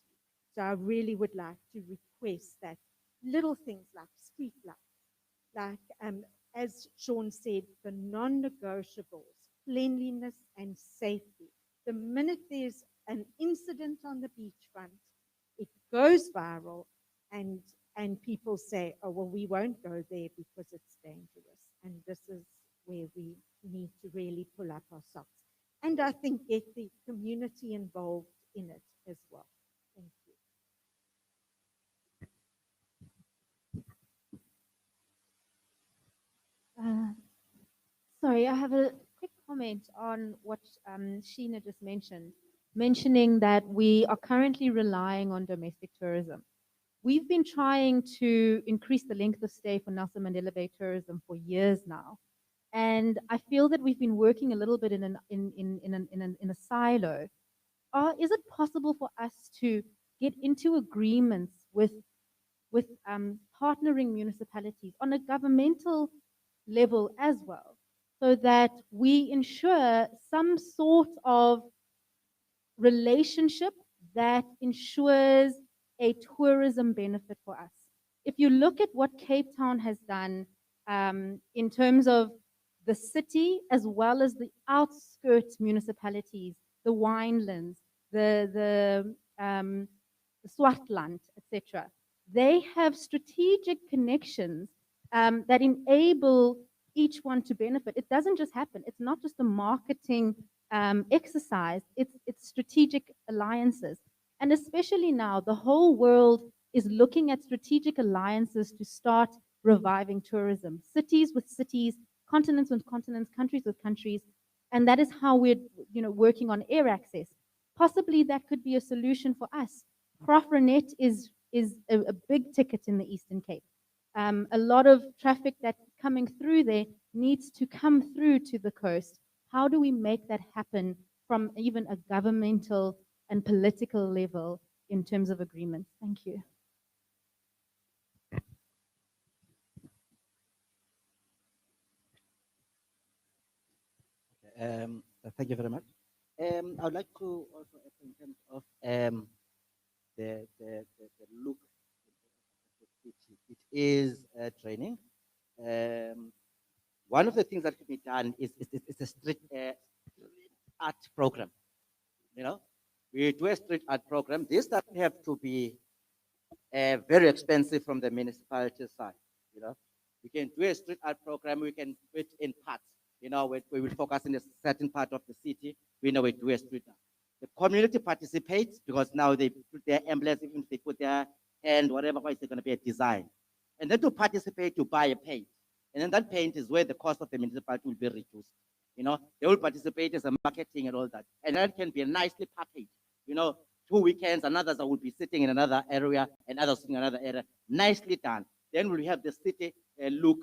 So I really would like to request that little things like street lights, like as Sean said, the non-negotiables, cleanliness and safety. The minute there's an incident on the beachfront, it goes viral, and people say, oh, well, we won't go there because it's dangerous. And this is where we need to really pull up our socks. And I think get the community involved in it as well. Thank you. Sorry, I have a quick comment on what Sheena just mentioned, mentioning that we are currently relying on domestic tourism. We've been trying to increase the length of stay for Nelson Mandela Bay tourism for years now. And I feel that we've been working a little bit in a silo. Is it possible for us to get into agreements with partnering municipalities on a governmental level as well, so that we ensure some sort of relationship that ensures a tourism benefit for us? If you look at what Cape Town has done in terms of the city as well as the outskirts municipalities, the winelands, the Swartland, etc., they have strategic connections that enable each one to benefit. It doesn't just happen. It's not just a marketing exercise. It's strategic alliances. And especially now, the whole world is looking at strategic alliances to start reviving tourism. Cities with cities, continents with continents, countries with countries. And that is how we're working on air access. Possibly that could be a solution for us. Profranet is a big ticket in the Eastern Cape. A lot of traffic that's coming through there needs to come through to the coast. How do we make that happen from even a governmental and political level in terms of agreements? Thank you. Thank you very much. I would like to also, in terms of the look, it is training. One of the things that can be done is a street art program. We do a street art program. This doesn't have to be very expensive from the municipality side. We can do a street art program. We can do it in parts. We will focus in a certain part of the city. We do a street art. The community participates because now they put their emblems, even if they put their hand, whatever, it's going to be a design. And then to participate, you buy a paint. And then that paint is where the cost of the municipality will be reduced. They will participate as a marketing and all that. And that can be nicely packaged. 2 weekends, and others will be sitting in another area, and others sitting in another area. Nicely done. Then we'll have the city look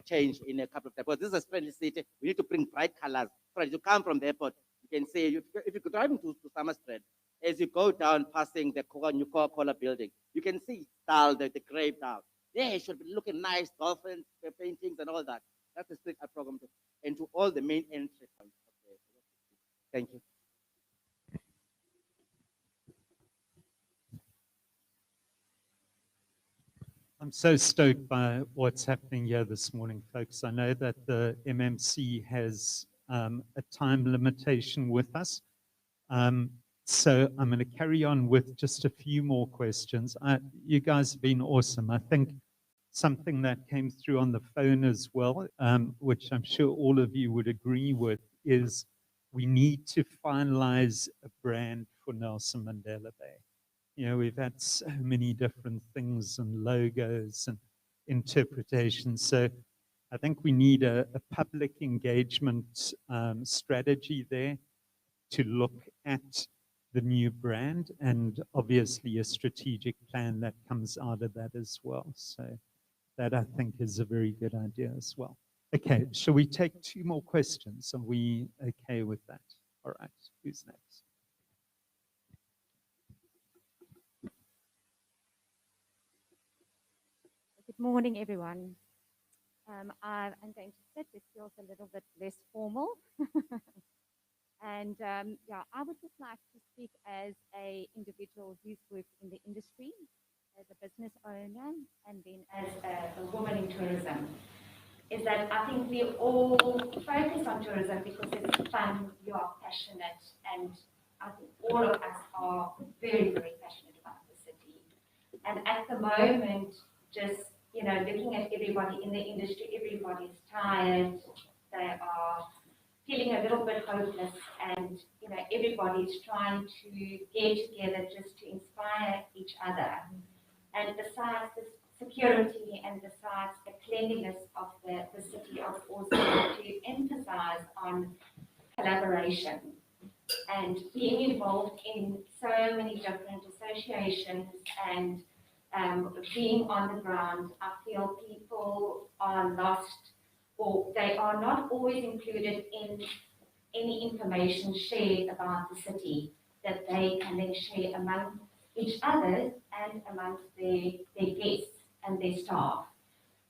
change in a couple of times. Because this is a friendly city. We need to bring bright colors. So as you come from the airport, you can see, if you're driving to Summerstreet, as you go down passing the new Coca-Cola building, you can see the grave down. There it should be looking nice, dolphins, paintings, and all that. That's the street art program, and to all the main entry points. Okay. Thank you. I'm so stoked by what's happening here this morning, folks. I know that the MMC has a time limitation with us. So I'm going to carry on with just a few more questions. You guys have been awesome. I think something that came through on the phone as well, which I'm sure all of you would agree with, is we need to finalize a brand for Nelson Mandela Bay. We've had so many different things and logos and interpretations. So I think we need a public engagement strategy there to look at the new brand, and obviously a strategic plan that comes out of that as well. So that I think is a very good idea as well. Okay, shall we take 2 more questions? Are we okay with that? All right, who's next? Good morning, everyone. I'm going to sit. It feels a little bit less formal. And yeah, I would just like to speak as an individual who's worked in the industry, as a business owner, and then as a woman in tourism. Is that I think we all focus on tourism because it's fun, you are passionate, and I think all of us are very, very passionate about the city. And at the moment, just, you know, looking at everybody in the industry, everybody's tired, they are feeling a little bit hopeless, and, you know, everybody's trying to get together just to inspire each other. And besides the security and besides the cleanliness of the city, I would also like to emphasize on collaboration and being involved in so many different associations and being on the ground. I feel people are lost, or they are not always included in any information shared about the city that they can then share among each other and amongst their guests and their staff.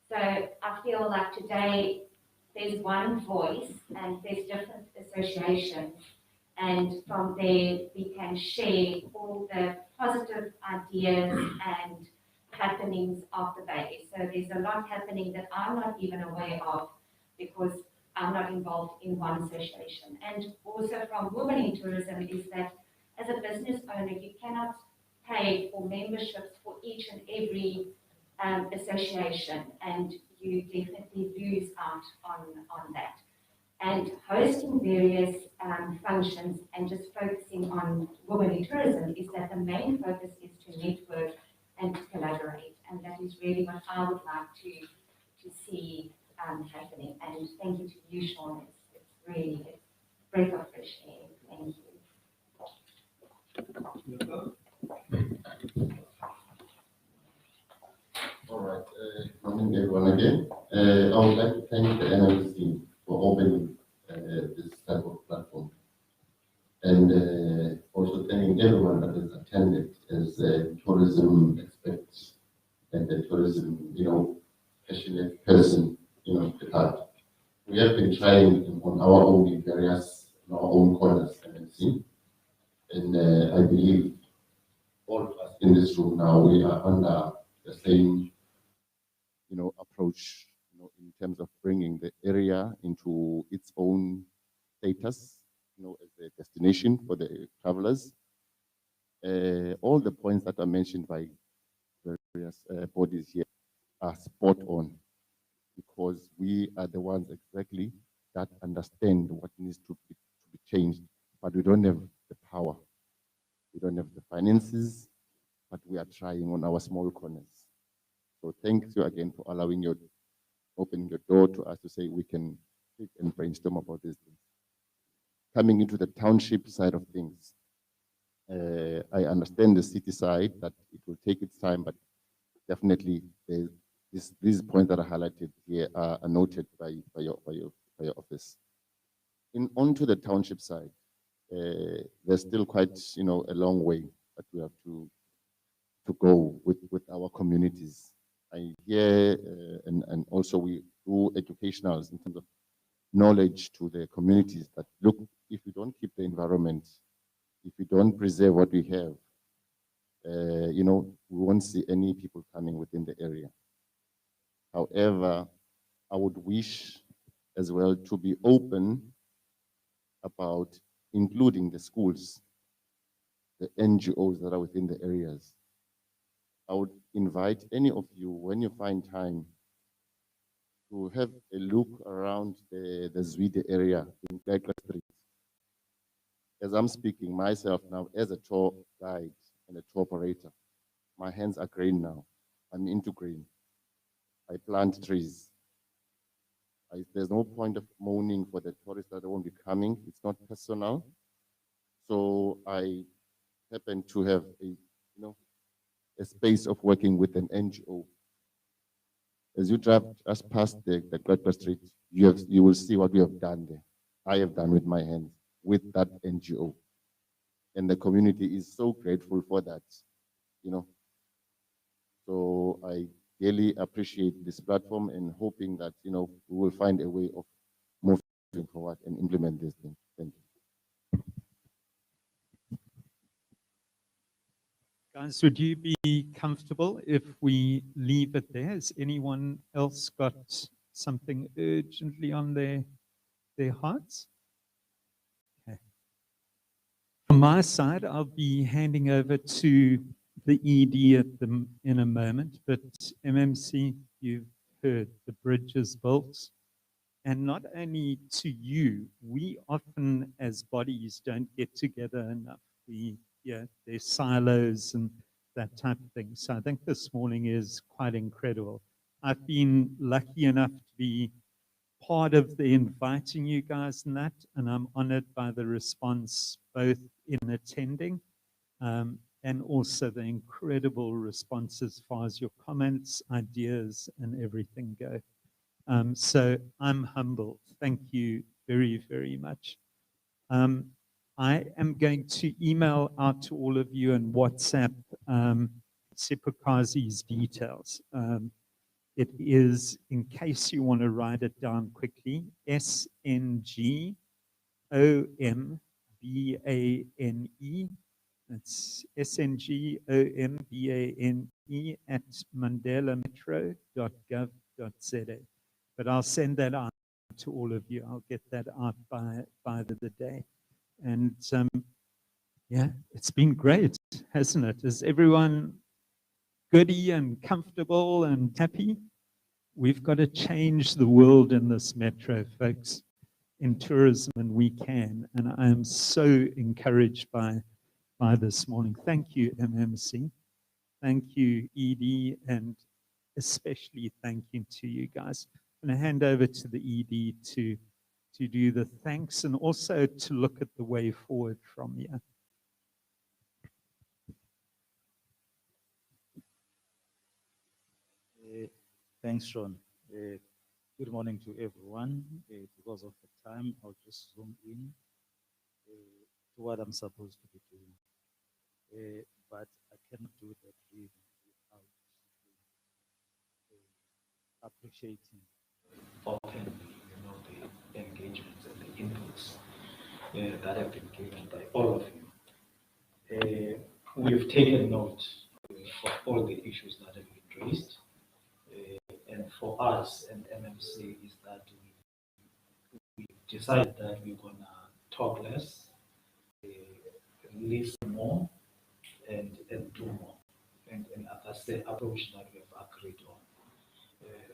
So I feel like today there's one voice and there's different associations, and from there we can share all the positive ideas and happenings of the Bay. So there's a lot happening that I'm not even aware of because I'm not involved in one association. And also from Women in Tourism is that as a business owner, you cannot pay for memberships for each and every association, and you definitely lose out on that. And hosting various functions and just focusing on women in tourism is that the main focus is to network and to collaborate. And that is really what I would like to see happening. And thank you to you, Sean. It's really a breath of fresh air. Thank you. All right. Morning, everyone again. I would like to thank the NLC for opening this type of platform, and also thanking everyone that has attended as tourism experts and the tourism, passionate person, at heart. We have been trying on our own in our own corners, NLC, and I believe all of us in this room now, we are under the same approach, in terms of bringing the area into its own status, as a destination for the travelers. All the points that are mentioned by various bodies here are spot on, because we are the ones exactly that understand what needs to be changed, but we don't have the power. We don't have the finances, but we are trying on our small corners. So thank you again for opening your door to us to say we can speak and brainstorm about these things. Coming into the township side of things, I understand the city side that it will take its time, but definitely these points that are highlighted here are noted by your office. Onto the township side, there's still quite a long way that we have to go with our communities. I hear, and also we do educationals in terms of knowledge to the communities that, look, if we don't keep the environment, if we don't preserve what we have, we won't see any people coming within the area. However, I would wish as well to be open about including the schools, the NGOs that are within the areas. I would invite any of you, when you find time, to have a look around the Zwide area in Cllr Street. As I'm speaking myself now, as a tour guide and a tour operator, my hands are green now. I'm into green. I plant trees. There's no point of moaning for the tourists that won't be coming. It's not personal. So I happened to have a space of working with an NGO. As you drive us past the Cllr Street, you will see what we have done there. I have done with my hands with that NGO, and the community is so grateful for that. So I really appreciate this platform and hoping that we will find a way of moving forward and implement this thing. Thank you. Guys, would you be comfortable if we leave it there? Has anyone else got something urgently on their hearts? Okay. From my side, I'll be handing over to the ED in a moment, but MMC, you've heard the bridge is built. And not only to you, we often as bodies don't get together enough. There's silos and that type of thing. So I think this morning is quite incredible. I've been lucky enough to be part of the inviting you guys in that, and I'm honored by the response, both in attending and also the incredible response as far as your comments, ideas, and everything go. So I'm humbled. Thank you very, very much. I am going to email out to all of you and WhatsApp Sipokazi's details. It is, in case you want to write it down quickly, SNGOMBANE. That's SNGOMBANE at mandelametro.gov.za. But I'll send that out to all of you. I'll get that out by the day. And yeah, it's been great, hasn't it? Is everyone goody and comfortable and happy? We've got to change the world in this metro, folks, in tourism, and we can. And I am so encouraged by this morning. Thank you, MMC. Thank you, ED, and especially thank you to you guys. I'm going to hand over to the ED to do the thanks and also to look at the way forward from here. Thanks, Sean. Good morning to everyone. Because of the time, I'll just zoom in to what I'm supposed to be doing. But I cannot do that really without appreciating openly, the engagements and the inputs that have been given by all of you. We've taken note of all the issues that have been raised. And for us and MMC is that we decided that we're going to talk less, listen more, and do more. And that's the approach that we have agreed on.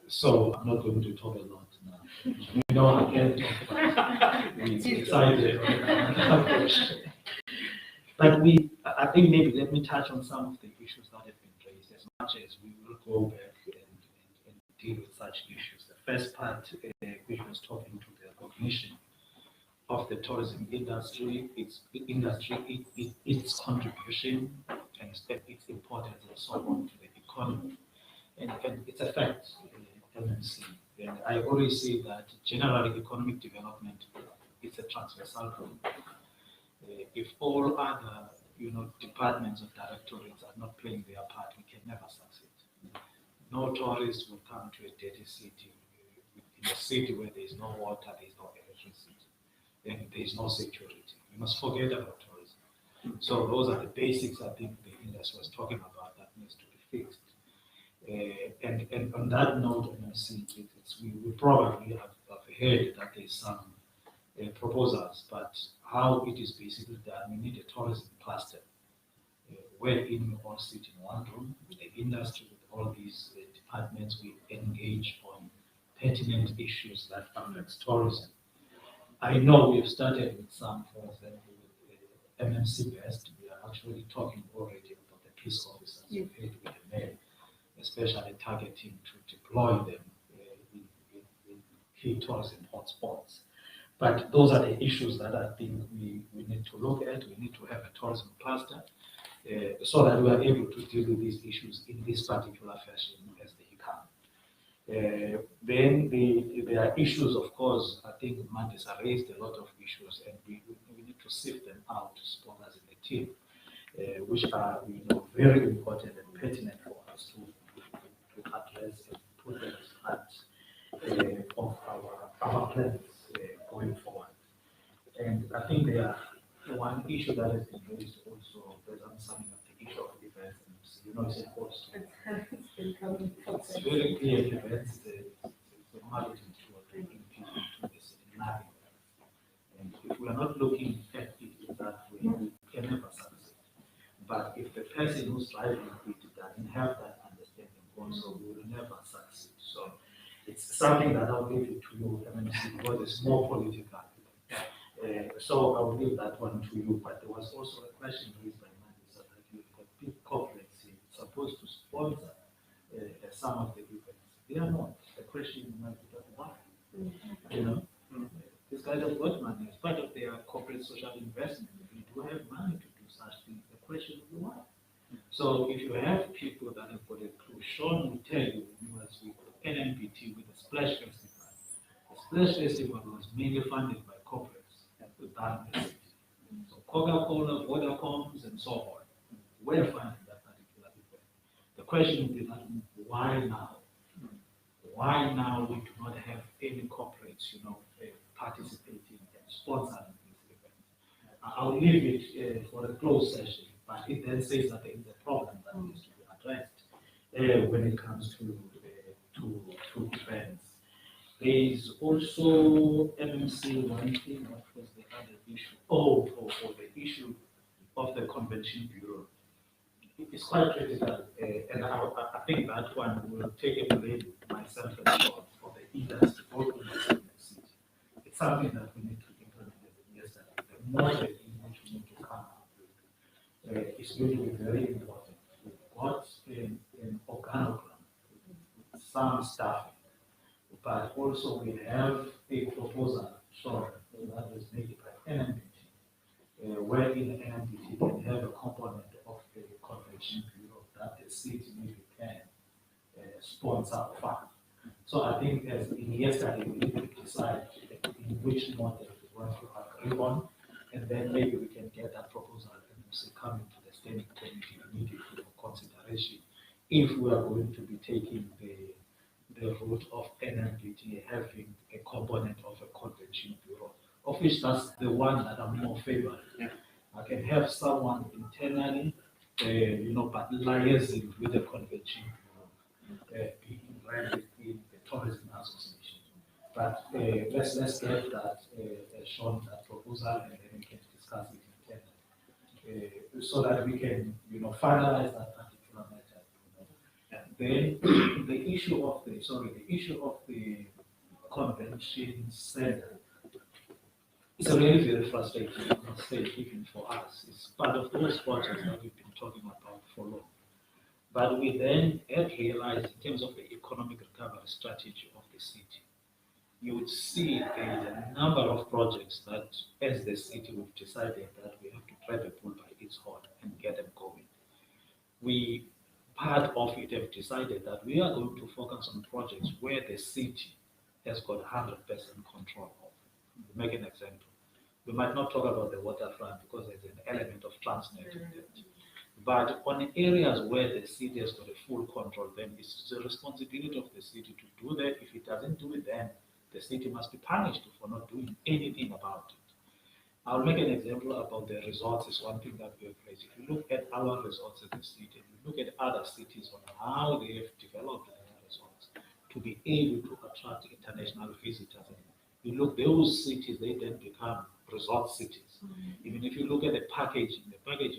So I'm not going to talk a lot now. I can't talk about it. We're excited on that approach. But I think maybe let me touch on some of the issues that have been raised, as much as we will go back and deal with such issues. The first part, which was talking to the recognition of the tourism industry, its contribution, and its importance and so on to the economy, and its effect in MMC. And I always say that generally economic development is a transversal group. If all other departments or directorates are not playing their part, we can never succeed. No tourist will come to a dirty city, in a city where there is no water, there is no electricity, and there is no security. We must forget about tourism. So those are the basics I think the industry was talking about that needs to be fixed. And on that note, we probably have heard that there is some proposals, but how it is basically done, we need a tourism cluster wherein we all sit in one room with the industry, with all these departments, we engage on pertinent issues that affect tourism. I know we've started with some, for example, with MMC Best. We are actually talking already about the peace officers with the mayor, especially targeting to deploy them in key tourism hotspots. But those are the issues that I think we we need to look at. We need to have a tourism cluster so that we are able to deal with these issues in this particular fashion as they come. Then there are issues, of course. I think Mandis has raised a lot of issues, and we need to sift them out, sponsors in the team, which are very important and pertinent for us to address and put them as part of our plans going forward. And I think there are one issue that has been raised also, President, summing up the issue of events. It's supposed to. It's very clear events. The marketing to bringing people to this nothing. And if we are not looking at it in that way, we can never succeed. But if the person who's driving it doesn't have that understanding, also we will never succeed. So it's something that I'll leave it to you, MMC, because it's more political. So I'll leave that one to you. But there was also a question raised by Mandisa that you've got big corporates supposed to sponsor some of the events. They are not. The question might be why. These guys have got money. As part of their corporate social investment, they do have money to do such things. The question is why. So if you have people that have got a clue, Sean will tell you, as with NMPT with the Splash Festival. The Splash Festival was mainly funded by corporates within the city. So Coca-Cola, Vodacoms, and so on were funding that particular event. The question would be that why now? Why now we do not have any corporates, participating and sponsoring this event? I'll leave it for a closed session, but it then says that there is a problem that needs to be addressed when it comes to events. There is also MMC one thing. What was the other issue? For the issue of the Convention Bureau. It's quite critical, and I think that one will take a blame myself and Sean for the industry, both in the city. It's something that we need to implement yesterday. The model in which we need to come up with is going to be very important. We've got an organogram, some staffing, but also we have a proposal, that was made by NMPT, where in NMPT can have a component of the Convention Bureau that the city maybe can sponsor or fund. So I think as in yesterday, we need to decide in which model we want to agree on, and then maybe we can get that proposal and come into the standing committee immediately for consideration if we are going to be taking the route of NMPT having a component of a Convention Bureau, of which that's the one that I'm more favored. Yeah. I can have someone internally, but liaising with the Convention Bureau, being right within the Tourism Association. But let's get that shown, that proposal, and then we can discuss it internally, so that we can, finalize that particular matter. And then the issue of the convention center is really very frustrating, I must say, even for us. It's part of those projects that we've been talking about for long. But we then had realized, in terms of the economic recovery strategy of the city, you would see there is a number of projects that, as the city, we've decided that we have to grab a bull by its horn and get them going. We, part of it, have decided that we are going to focus on projects where the city has got 100% control of. To make an example, we might not talk about the waterfront because there's an element of Transnet in that. But on areas where the city has got a full control, then it's the responsibility of the city to do that. If it doesn't do it, then the city must be punished for not doing anything about it. I'll make an example about the resorts. Is one thing that we have raised. If you look at our resorts in the city, if you look at other cities on how they have developed their resorts to be able to attract international visitors. You look, those cities, they then become resort cities. Even if you look at the packaging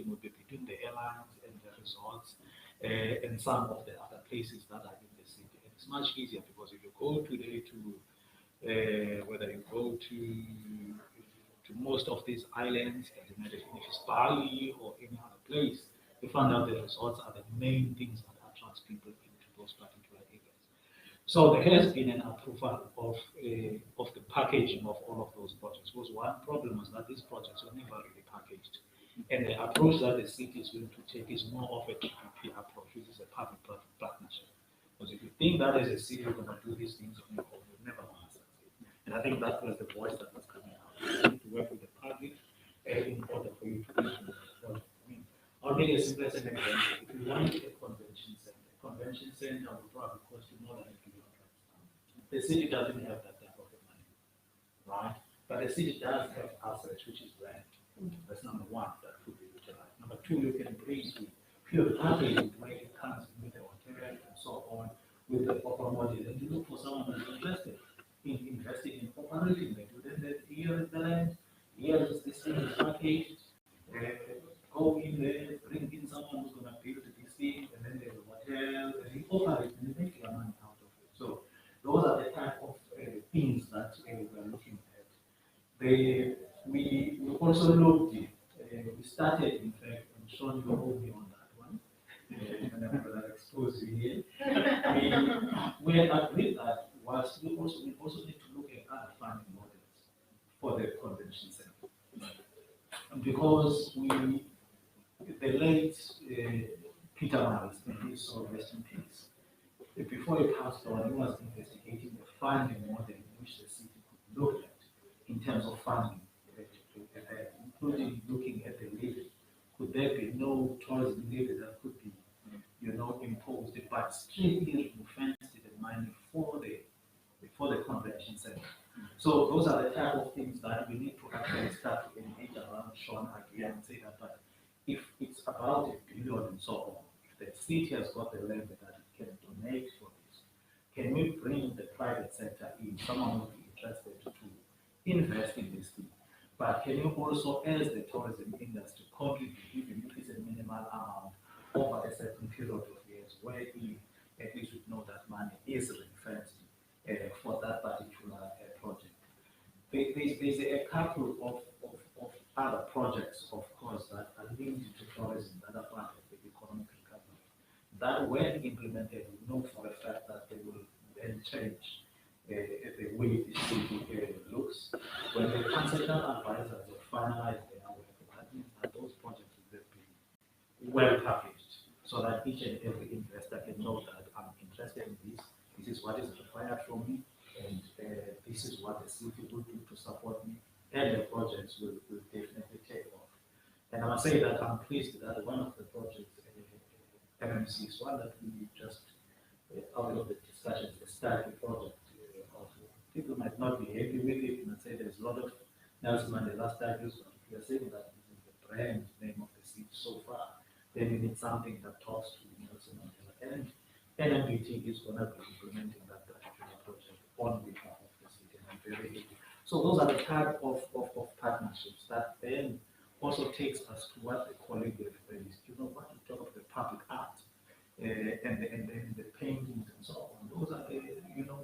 will be between the airlines and the resorts and some of the other places that are in the city. And it's much easier because if you go today whether you go to most of these islands, doesn't matter if it's Bali or any other place, you find out the resorts are the main things that attract people into those particular areas. So there has been an approval of the packaging of all of those projects. Was one problem was that these projects were never really packaged. And the approach that the city is going to take is more of a PPP approach, which is a public-private partnership. Because if you think that as a city you're going to do these things on your own, you're never going to succeed. And I think that was the voice that was coming out. You need to work with the public in order for you to implement the project. I mean, I'll make a simple example. If you want a convention center will probably cost you more than $1 billion. The city doesn't have that type of money, right? But the city does have assets, which is rent. That's number one that could be utilized. Number two, you can bring pure packaging where it comes with the hotel and so on, with the proper model. And you look for someone that's interested in investing in operating it. Then here is the land, here is this thing is packaged. Go in there, bring in someone who's going to build this thing, and then there's a hotel, and you operate and you make your money out of it. So those are the type of things that we're looking at. We also looked, we started, in fact, and Sean, you hold me on that one, and I'm going to expose you here. We agreed that whilst we also need to look at other funding models for the convention center. Because the late Peter Miles, and he saw rest in peace. Before he passed on, he was investigating the funding model in which the city could look at in terms of funding, including looking at the levy. Could there be no tourism levy that could be, imposed, but strictly fenced the money for the convention center? So those are the type of things that we need to actually start to engage around. Sean again and say that, but if it's about $1 billion and so on, if the city has got the land that it can donate for this, can we bring the private sector in? Someone would be interested to invest in this thing. But can you also, as the tourism industry, contribute, even if it's a minimal amount, over a certain period of years, where we at least would know that money is ring-fenced for that particular project. There's a couple of other projects, of course, that are linked to tourism that are part of the economic recovery. That when implemented, we know for a fact that they will then change the way the city looks. When the consultant advisors have finalized their work, that means that those projects will be well packaged, so that each and every investor can know that I'm interested in this. This is what is required from me, and this is what the city will do to support me, and the projects will definitely take off. And I must say that I'm pleased that one of the projects, MMC, is one that we just, out of the discussions, the study project. People might not be happy with it and say there's a lot of Nelson Mandela statues, but if you're saying that this is the brand name of the city so far, then you need something that talks to Nelson Mandela. And NMBT is going to be implementing that particular project on behalf of the city, and I'm very happy. So those are the type of partnerships that then also takes us to what the colleague has raised. What you talk of the public art and then the paintings and so on. Those are the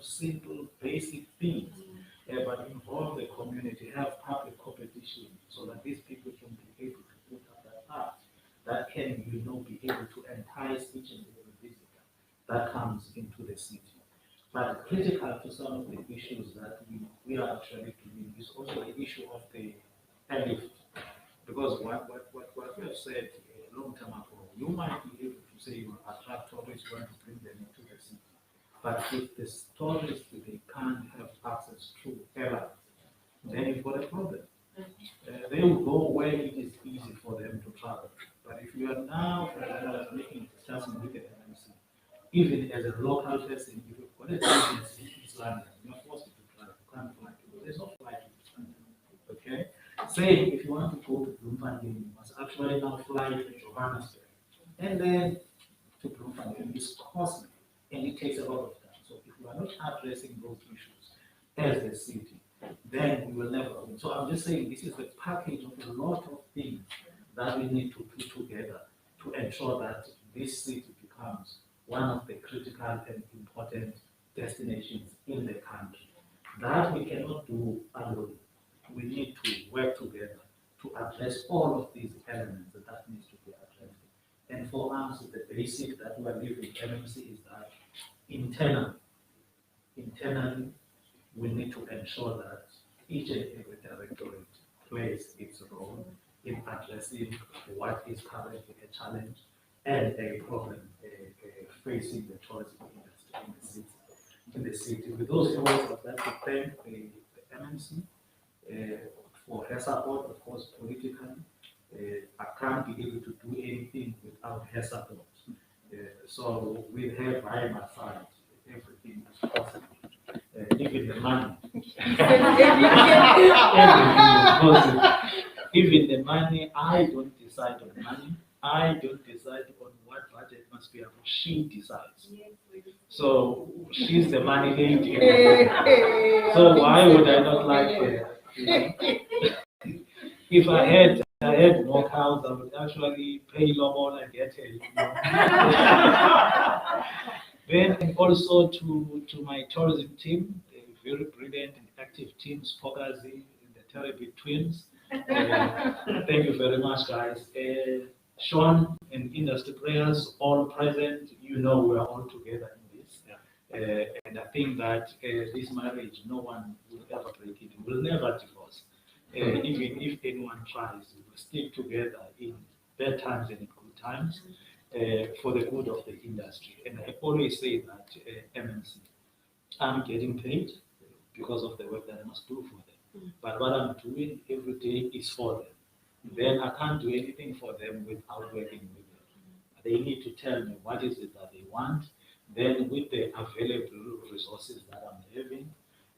simple, basic things, but involve the community, have public competition, so that these people can be able to put up that art that can, be able to entice each and every visitor that comes into the city. But critical to some of the issues that we are actually doing is also the issue of the airlift. Because what we have said a long time ago, you might be able to say you attract tourists, you want to bring them into the city. But if the tourists, they can't have access to airlines, then you've got a problem. They will go where it is easy for them to travel. But if you are now, for example, making a discussion with the MMC, even as a local person, if you've got a business in East London, you're forced to travel, you can't fly. There's no flight to East London. Okay? Say if you want to go to Bloemfontein, you must actually now fly to Johannesburg. And then to Bloemfontein is costly, and it takes a lot of time. So if we are not addressing those issues as a city, then we will never win. So I'm just saying this is a package of a lot of things that we need to put together to ensure that this city becomes one of the critical and important destinations in the country. That we cannot do alone. We need to work together to address all of these elements that needs to be addressed. And for us, the basic that we are living MMC is that internally, internally, we need to ensure that each and every directorate plays its role in addressing what is currently a challenge and a problem facing the tourism industry in the city. With those words, I'd like to thank the MNC for her support, of course, politically. I can't be able to do anything without her support. So with her by my side, everything is possible. Even the money. Everything is possible. Even the money, I don't decide on money. I don't decide on what budget must be. She decides. So she's the money lady. So why would I not like her? If I had more cows, I would actually pay Lobon and get her. Then also to my tourism team, a very brilliant and active teams focusing in the Terrible Twins. Thank you very much, guys. Sean and industry players, all present, you know we are all together in this. And I think that this marriage, no one will ever break it, will never divorce. Even if anyone tries, we will stick together in bad times and in good times for the good of the industry. And I always say that MNC, I'm getting paid because of the work that I must do for them. But what I'm doing every day is for them. Then I can't do anything for them without working with them. They need to tell me what is it that they want. Then with the available resources that I'm having,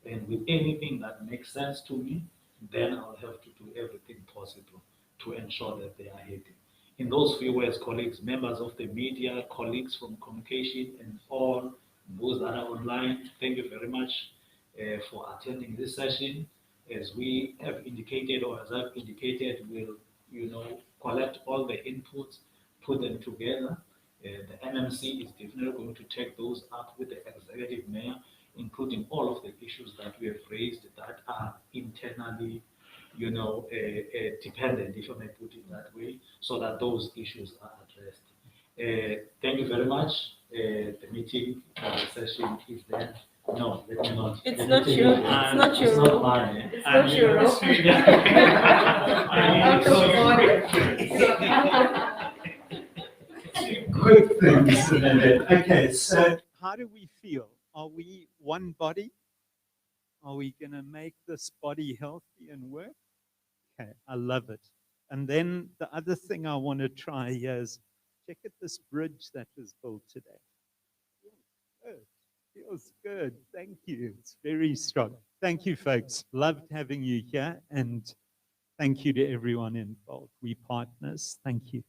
and with anything that makes sense to me, then I'll have to do everything possible to ensure that they are happy. In those few words, colleagues, members of the media, colleagues from communication, and all those that are online, thank you very much for attending this session. As we have indicated, or as I've indicated, we'll collect all the inputs, put them together. The MMC is definitely going to take those up with the executive mayor, including all of the issues that we have raised that are internally, dependent, if I may put it that way, so that those issues are addressed. Thank you very much. The meeting, the session is then. No, let me not. It's not your. It's not your. It's not mine. It's not your. Quick things. Okay, so how do we feel? Are we one body? Are we going to make this body healthy and work? Okay, I love it. And then the other thing I want to try is check out this bridge that was built today. Good. Feels good. Thank you. It's very strong. Thank you, folks. Loved having you here. And thank you to everyone involved. We partners. Thank you.